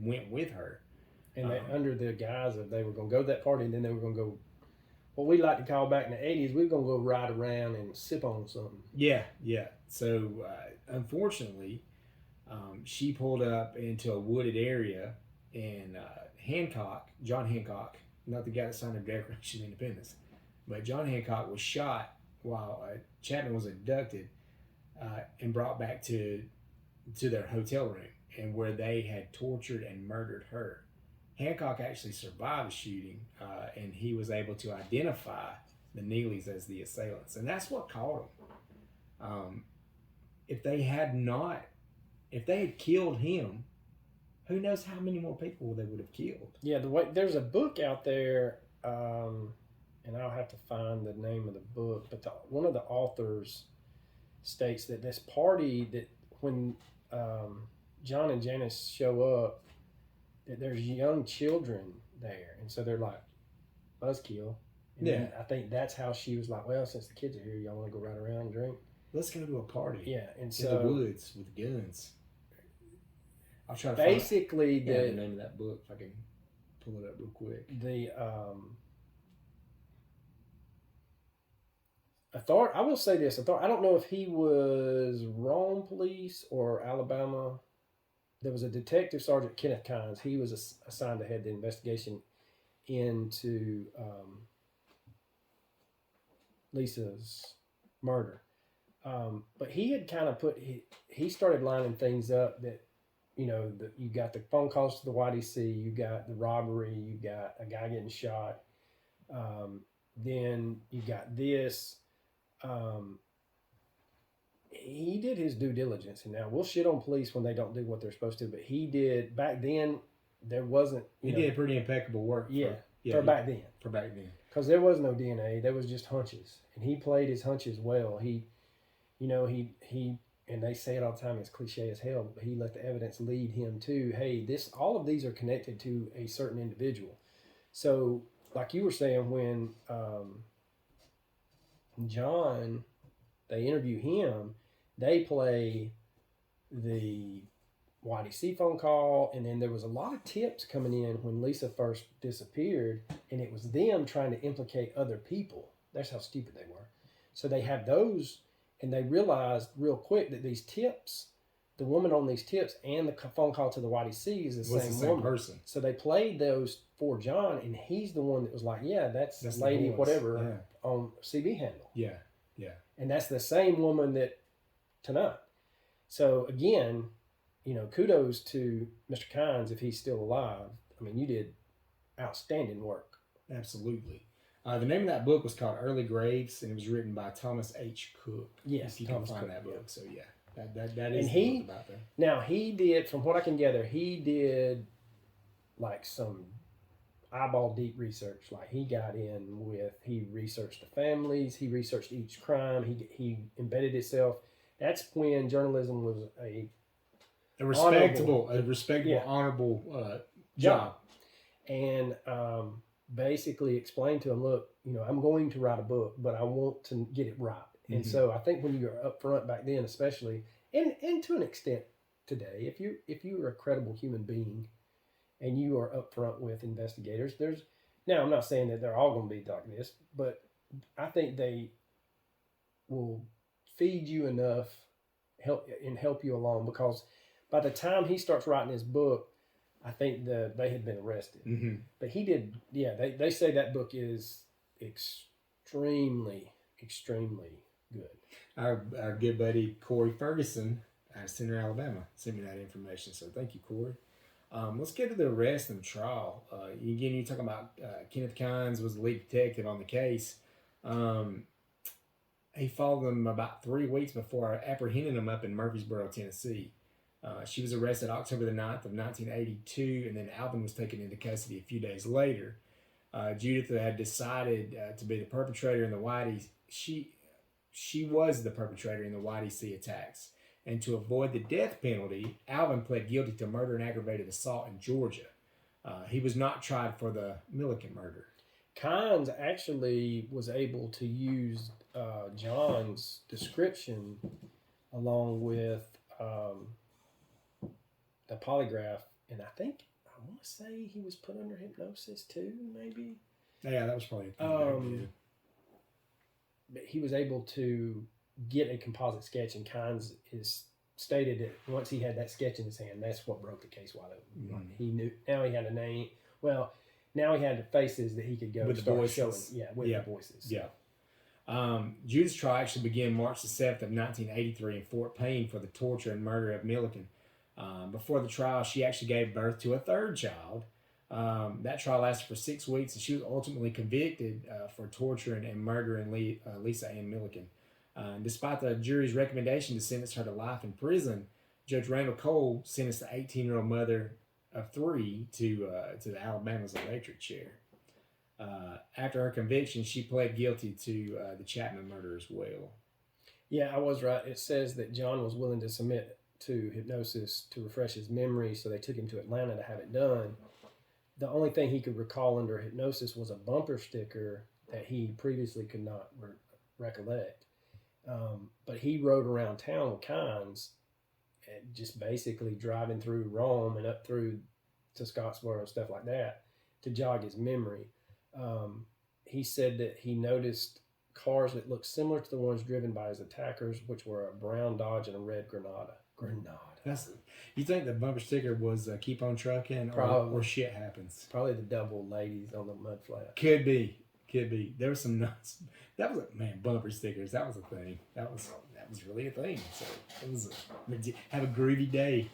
went with her. And they, under the guise of they were going to go to that party, and then they were going to go, what we like to call back in the 80s, we were going to go ride around and sip on something. Yeah. So, unfortunately, she pulled up into a wooded area, and John Hancock, not the guy that signed the Declaration of Independence, but John Hancock was shot while Chapman was abducted and brought back to their hotel room, and where they had tortured and murdered her. Hancock actually survived the shooting, and he was able to identify the Neelleys as the assailants, and that's what caught him. If they had killed him, who knows how many more people they would have killed? Yeah, there's a book out there, and I'll have to find the name of the book, but one of the authors states that this party, that when John and Janice show up, that there's young children there, and so they're like, buzzkill. And yeah, I think that's how she was like, well, since the kids are here, y'all want to go ride around and drink? Let's go to a party. Yeah, and so in the woods with guns. I'll try to basically find the name of that book if I can pull it up real quick. I will say this. I don't know if he was Rome police or Alabama. There was a detective, Sergeant Kenneth Kynes. He was assigned to head the investigation into Lisa's murder. But he had kind of he started lining things up that, you got the phone calls to the YDC, you got the robbery, you got a guy getting shot. Then you got this. he did his due diligence, and now we'll shit on police when they don't do what they're supposed to, but he did back then. There wasn't. He did pretty impeccable work. For back then. For back then, because there was no DNA. There was just hunches, and he played his hunches well. He and they say it all the time. It's cliche as hell, but he let the evidence lead him to, hey, all of these are connected to a certain individual. So, like you were saying, when John, they interview him, they play the YDC phone call, and then there was a lot of tips coming in when Lisa first disappeared, and it was them trying to implicate other people. That's how stupid they were. So they have those, and they realized real quick that these tips, the woman on these tips and the phone call to the YDC is the same woman. Person. So they played those for John, and he's the one that was like, yeah, that's lady whatever on CB handle. Yeah. And that's the same woman that tonight. So again, kudos to Mr. Kynes if he's still alive. I mean, you did outstanding work. Absolutely. The name of that book was called Early Graves, and it was written by Thomas H. Cook. Yes, you Thomas can find Cook, that book. So that is the book about that. Now he did, from what I can gather, he did like some eyeball deep research. Like he researched the families, he researched each crime, he embedded himself. That's when journalism was a respectable, honorable job. And basically explained to him, look, I'm going to write a book, but I want to get it right. Mm-hmm. And so I think when you're up front back then, especially, and to an extent today, if you are a credible human being and you are up front with investigators, now I'm not saying that they're all going to be like this, but I think they will feed you enough, help you along, because by the time he starts writing his book, I think they had been arrested. Mm-hmm. But he did, they say that book is extremely, extremely good. Our good buddy Corey Ferguson out of Center, Alabama, sent me that information. So thank you, Corey. Let's get to the arrest and trial. Again, you're talking about Kenneth Kynes was the lead detective on the case. He followed them about 3 weeks before apprehending them up in Murfreesboro, Tennessee. She was arrested October the 9th of 1982, and then Alvin was taken into custody a few days later. Judith had decided to be the perpetrator in the YDC. She was the perpetrator in the YDC attacks. And to avoid the death penalty, Alvin pled guilty to murder and aggravated assault in Georgia. He was not tried for the Millican murder. Kynes actually was able to use John's description along with the polygraph, and I want to say he was put under hypnosis too, maybe. Yeah, that was probably but he was able to get a composite sketch, and Kynes is stated that once he had that sketch in his hand, that's what broke the case wide open. Mm-hmm. He knew, now he had a name. Well, now he had the faces that he could go with the voices. The voices. Yeah. Judith's trial actually began March the 7th of 1983 in Fort Payne for the torture and murder of Millican. Before the trial, she actually gave birth to a third child. That trial lasted for 6 weeks, and she was ultimately convicted for torturing and murdering Lisa Ann Millican. Despite the jury's recommendation to sentence her to life in prison, Judge Randall Cole sentenced the 18-year-old mother of 3 to the Alabama's electric chair. After her conviction, she pled guilty to the Chatman murder as well. Yeah, I was right. It says that John was willing to submit to hypnosis to refresh his memory, so they took him to Atlanta to have it done. The only thing he could recall under hypnosis was a bumper sticker that he previously could not recollect. But he rode around town with Kynes, just basically driving through Rome and up through to Scottsboro and stuff like that to jog his memory. He said that he noticed cars that looked similar to the ones driven by his attackers, which were a brown Dodge and a red Granada. You think the bumper sticker was keep on trucking or shit happens? Probably the double ladies on the mud flat. Could be. There was some nuts. That was bumper stickers. That was a thing. That was really a thing. So it was have a groovy day.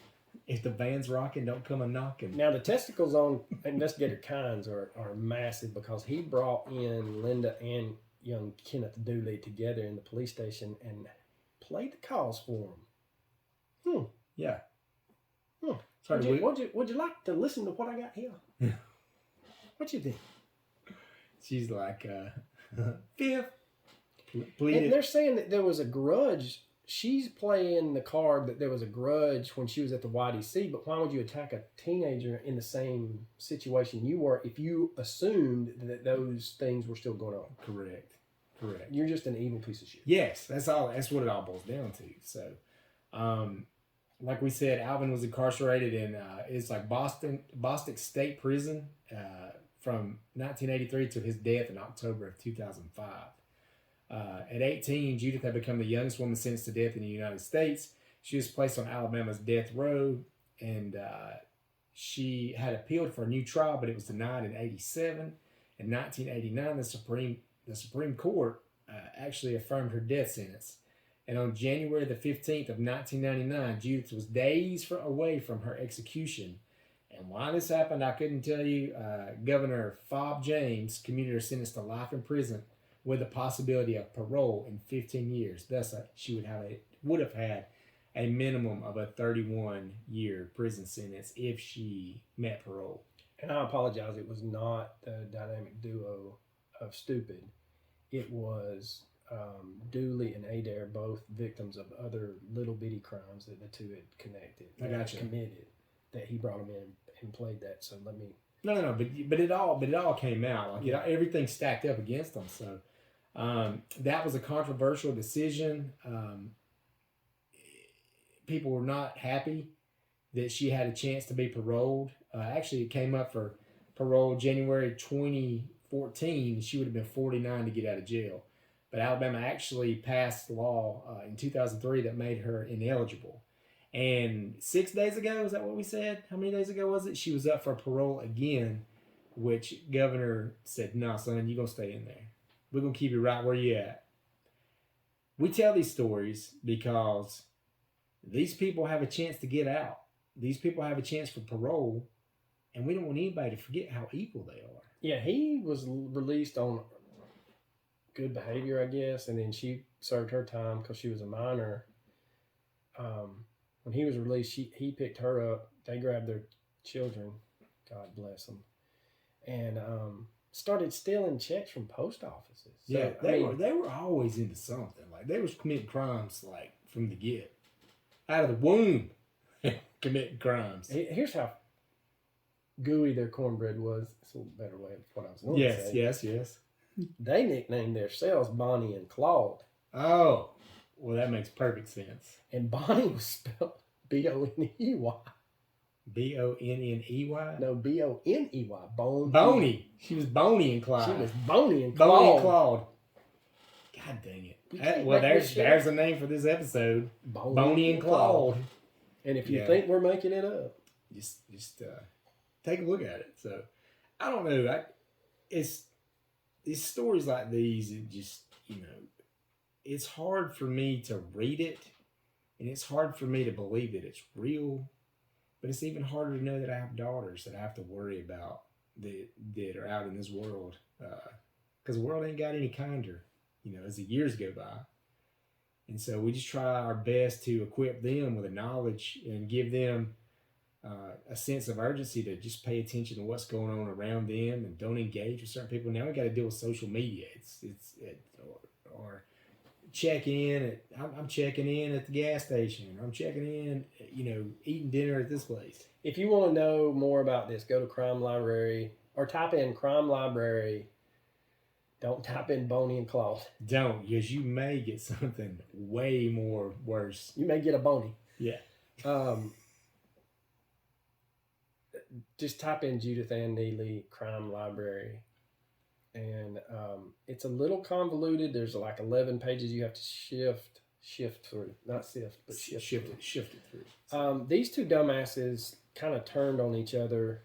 If the van's rocking, don't come a knocking. Now the testicles on Investigator Kynes are massive, because he brought in Linda and young Kenneth Dooley together in the police station, and played the cause for him. Yeah. Sorry, would you like to listen to what I got here? What you think? She's like, fifth. And they're saying that there was a grudge. She's playing the card that there was a grudge when she was at the YDC, but why would you attack a teenager in the same situation you were if you assumed that those things were still going on? Correct. You're just an evil piece of shit. Yes, that's all. That's what it all boils down to. So, like we said, Alvin was incarcerated in it's like Boston State Prison from 1983 to his death in October of 2005. At 18, Judith had become the youngest woman sentenced to death in the United States. She was placed on Alabama's death row, and she had appealed for a new trial, but it was denied in 87. In 1989, the Supreme Court actually affirmed her death sentence. And on January the 15th of 1999, Judith was days away from her execution. And why this happened, I couldn't tell you. Governor Fob James commuted her sentence to life in prison with the possibility of parole in 15 years. Thus, she would have had a minimum of a 31-year prison sentence if she met parole. And I apologize, it was not the dynamic duo of Stupid. It was Dooley and Adair, both victims of other little bitty crimes that the two had committed. That he brought them in and played that. So let me. No, but it all came out. Like everything stacked up against them. So that was a controversial decision. People were not happy that she had a chance to be paroled. Actually, it came up for parole January 2014. She would have been 49 to get out of jail. But Alabama actually passed a law in 2003 that made her ineligible. And 6 days ago, is that what we said? How many days ago was it? She was up for parole again, which governor said, "No, son, you're going to stay in there. We're going to keep you right where you at." We tell these stories because these people have a chance to get out. These people have a chance for parole, and we don't want anybody to forget how evil they are. Yeah, he was released on good behavior, I guess, and then she served her time because she was a minor. When he was released, he picked her up. They grabbed their children, God bless them, and started stealing checks from post offices. So, yeah, they were always into something. Like they was committing crimes like from the get, out of the womb, committing crimes. Here's how gooey their cornbread was. It's a little better way of what I was going to say. Yes. They nicknamed themselves Bonnie and Claude. Oh, well, that makes perfect sense. And Bonnie was spelled B-O-N-E-Y. B-O-N-N-E-Y? No, B-O-N-E-Y. Boney. She was Boney and Clyde. She was Boney and Claude. Boney and Claude. God dang it. Well, there's a name for this episode. Boney and Claude. And if you think we're making it up, just take a look at it. So, I don't know. It's stories like these, it just, it's hard for me to read it, and it's hard for me to believe that it's real, but it's even harder to know that I have daughters that I have to worry about that are out in this world, because the world ain't got any kinder, as the years go by. And so we just try our best to equip them with the knowledge and give them a sense of urgency to just pay attention to what's going on around them and don't engage with certain people. Now we got to deal with social media. Or check in. I'm checking in at the gas station. I'm checking in, eating dinner at this place. If you want to know more about this, go to Crime Library or type in Crime Library. Don't type in Boney and Claude. Don't, because you may get something way more worse. You may get a Boney. Yeah. Just type in Judith Ann Neelley Crime Library, and it's a little convoluted. There's like 11 pages you have to shift through, not sift, but shift it through. These two dumbasses kind of turned on each other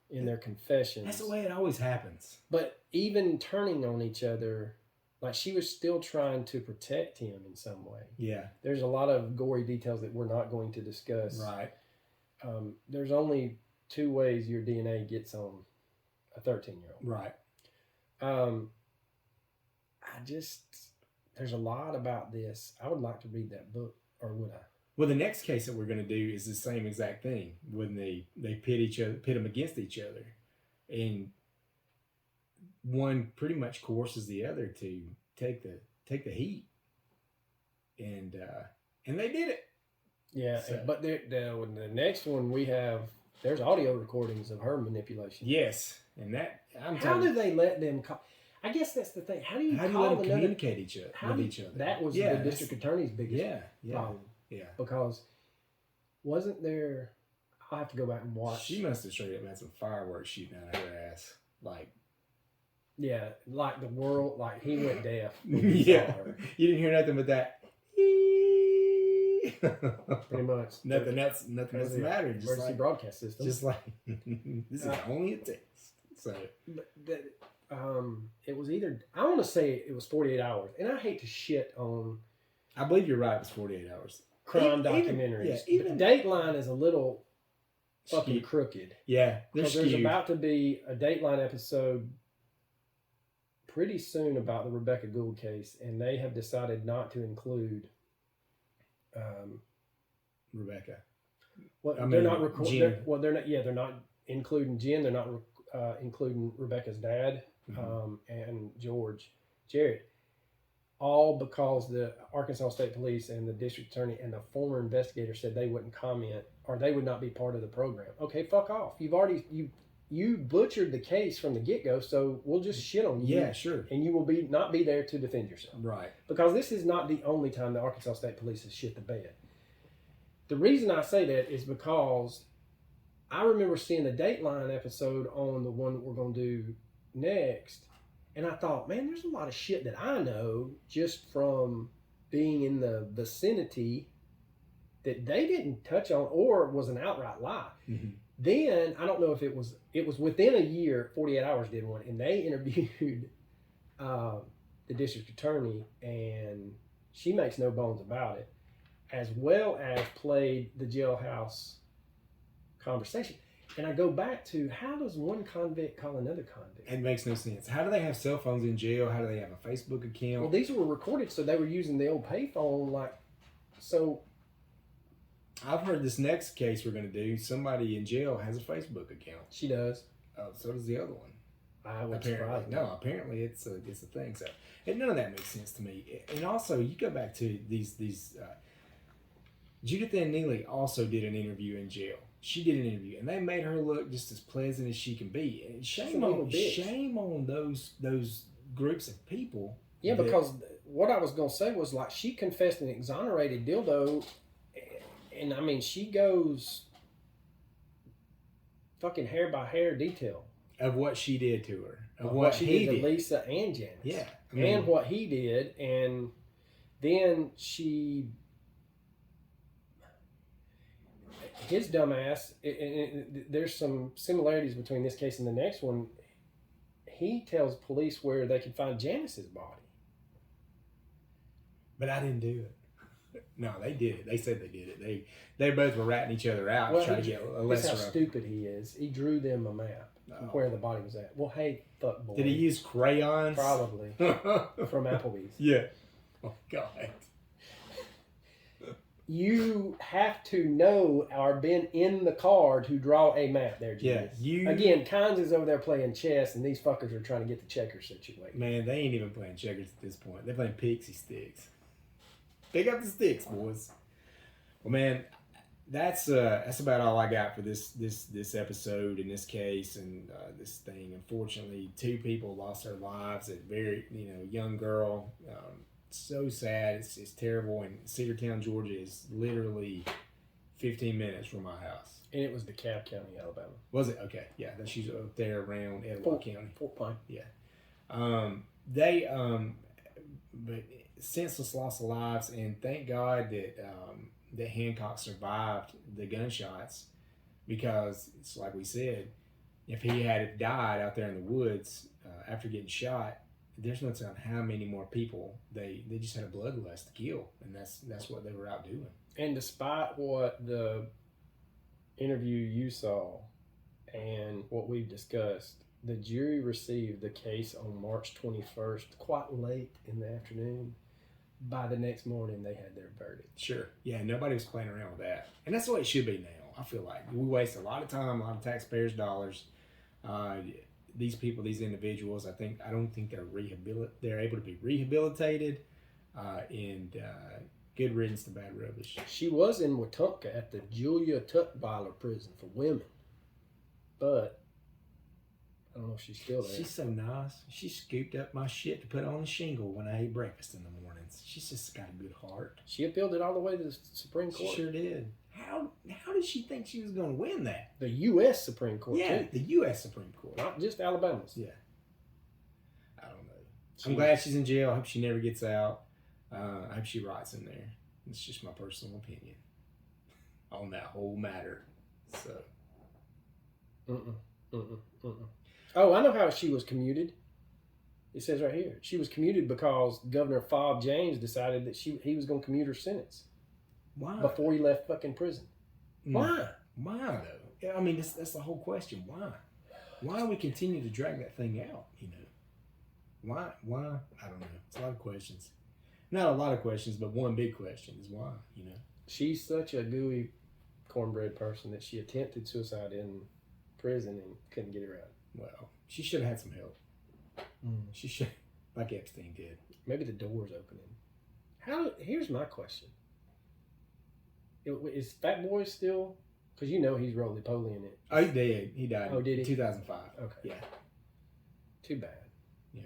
in their confessions. That's the way it always happens. But even turning on each other, like she was still trying to protect him in some way. Yeah. There's a lot of gory details that we're not going to discuss. Right. There's only 2 ways your DNA gets on a 13-year-old. Right. there's a lot about this. I would like to read that book, or would I? Well, the next case that we're going to do is the same exact thing when they pit them against each other, and one pretty much coerces the other to take the heat, and they did it. Yeah, so, but the next one we have, there's audio recordings of her manipulation. Yes, and that how do they let them call? I guess that's the thing. How do you let them communicate with each other? That was the district attorney's biggest problem. Yeah, because wasn't there? I'll have to go back and watch. She must have straight up had some fireworks shooting out of her ass, like. Yeah, like the world, like he went deaf. Yeah, you didn't hear nothing but that. Pretty much. Nothing else mattered. Emergency broadcast system. Just like this is only a text. So, it was either, I want to say it was 48 hours, and I hate to shit on. I believe you're right. It was 48 hours. Crime documentaries. Even Dateline is a little fucking crooked. Yeah, there's about to be a Dateline episode pretty soon about the Rebecca Gould case, and they have decided not to include Rebecca. Well, they're not recording. Well, they're not. Yeah, they're not including Jen. They're not including Rebecca's dad and Jared. All because the Arkansas State Police and the district attorney and the former investigator said they wouldn't comment or they would not be part of the program. Okay, fuck off. You've already you butchered the case from the get-go, so we'll just shit on you. Yeah, sure. And you will not be there to defend yourself. Right. Because this is not the only time the Arkansas State Police has shit the bed. The reason I say that is because I remember seeing the Dateline episode on the one that we're going to do next, and I thought, man, there's a lot of shit that I know just from being in the vicinity that they didn't touch on or was an outright lie. Mm-hmm. Then, I don't know if it was within a year, 48 Hours did one, and they interviewed the district attorney, and she makes no bones about it, as well as played the jailhouse conversation. And I go back to, how does one convict call another convict? It makes no sense. How do they have cell phones in jail? How do they have a Facebook account? Well, these were recorded, so they were using the old payphone, so... I've heard this next case we're going to do, somebody in jail has a Facebook account. She does. So does the other one. I would surprise me. No, apparently it's a thing. So, and none of that makes sense to me. And also, you go back to these Judith Ann Neelley also did an interview in jail. She did an interview, and they made her look just as pleasant as she can be. And shame on those groups of people. Yeah, because what I was going to say was, like, she confessed an exonerated dildo. And I mean, she goes fucking hair by hair detail of what she did to her, of what she did to Lisa and Janice. Yeah, and what he did, and then his dumbass. There's some similarities between this case and the next one. He tells police where they can find Janice's body, but I didn't do it. No, they did it. They said they did it. They both were ratting each other out to try to get a lesser. That's how stupid he is. He drew them a map of where the body was at. Well, hey, fuck boy. Did he use crayons? Probably. From Applebee's. Yeah. Oh, God. You have to know or been in the car to draw a map there, Janice. Yeah. Again, Kynes is over there playing chess, and these fuckers are trying to get the checker situation. Man, they ain't even playing checkers at this point. They're playing pixie sticks. Pick up the sticks, boys. Well, man, that's about all I got for this episode in this case and this thing. Unfortunately, 2 people lost their lives. A very young girl. So sad. It's terrible. And Cedartown, Georgia, is literally 15 minutes from my house. And it was DeKalb County, Alabama. Was it? Okay, yeah. She's up there around Etowah County. Fort Pine. Yeah. But senseless loss of lives, and thank God that Hancock survived the gunshots, because it's like we said, if he had died out there in the woods after getting shot, there's no telling how many more people they just had a bloodlust to kill, and that's what they were out doing. And despite what the interview you saw and what we've discussed, the jury received the case on March 21st, quite late in the afternoon. by the next morning they had their verdict. Sure. Yeah, nobody was playing around with that. And that's the way it should be now, I feel like. We waste a lot of time, a lot of taxpayers' dollars. These people, these individuals, I don't think they're able to be rehabilitated, and good riddance to bad rubbish. She was in Wetumpka at the Julia Tutwiler prison for women, but I don't know if she's still there. She's so nice. She scooped up my shit to put on the shingle when I ate breakfast in the mornings. She's just got a good heart. She appealed it all the way to the Supreme Court. She sure did. How did she think she was going to win that? The U.S. Supreme Court, yeah, too. The U.S. Supreme Court. Not just Alabama's. Yeah. I don't know. I'm glad she's in jail. I hope she never gets out. I hope she rots in there. It's just my personal opinion on that whole matter. So. Oh, I know how she was commuted. It says right here. She was commuted because Governor Fob James decided that he was going to commute her sentence. Why? Before he left fucking prison. Why? Why, though? I mean, that's the whole question. Why? Why do we continue to drag that thing out, you know? Why? I don't know. It's a lot of questions. Not a lot of questions, but one big question is why, you know? She's such a gooey cornbread person that she attempted suicide in prison and couldn't get it out. Well, she should have had some help. She should, like Epstein did. Maybe the door's opening. Here's my question. Is Fat Boy still? Because you know he's roly-poly in it. Oh, he did. He died did in he? 2005. Okay. Yeah. Too bad. Yeah.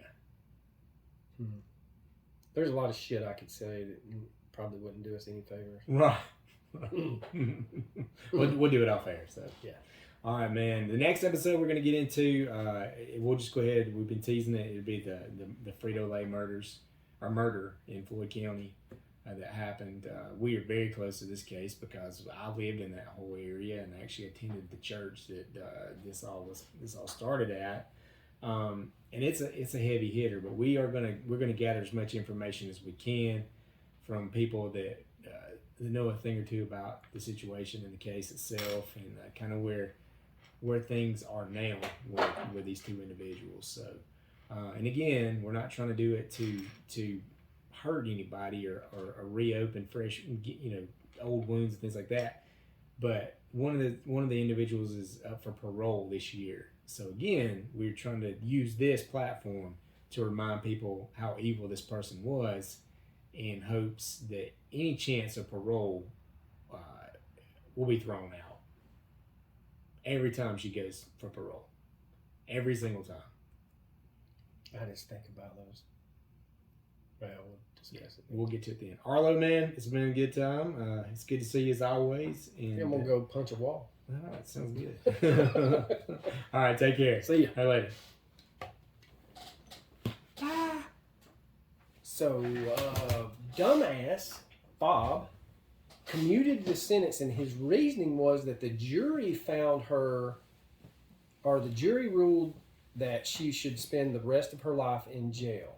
There's a lot of shit I could say that probably wouldn't do us any favors. Right. we'll do it off air. So yeah. All right, man. The next episode we're going to get into, we'll just go ahead. We've been teasing it. It'll be the Frito-Lay murder in Floyd County that happened. We are very close to this case because I lived in that whole area and actually attended the church that this all started at. And it's a heavy hitter, but we're gonna gather as much information as we can from people that know a thing or two about the situation and the case itself, and kind of where things are now with these two individuals. So, and again, we're not trying to do it to hurt anybody or reopen fresh, old wounds and things like that. But one of the individuals is up for parole this year. So again, we're trying to use this platform to remind people how evil this person was, in hopes that any chance of parole will be thrown out every time she goes for parole. Every single time. I just think about those. Well, we'll discuss it. We'll get to it then. Arlo, man, it's been a good time. It's good to see you as always. And I'm going to go punch a wall. All right, sounds good. All right, take care. See ya. All right, later. So, dumbass Bob commuted the sentence, and his reasoning was that the jury ruled that she should spend the rest of her life in jail.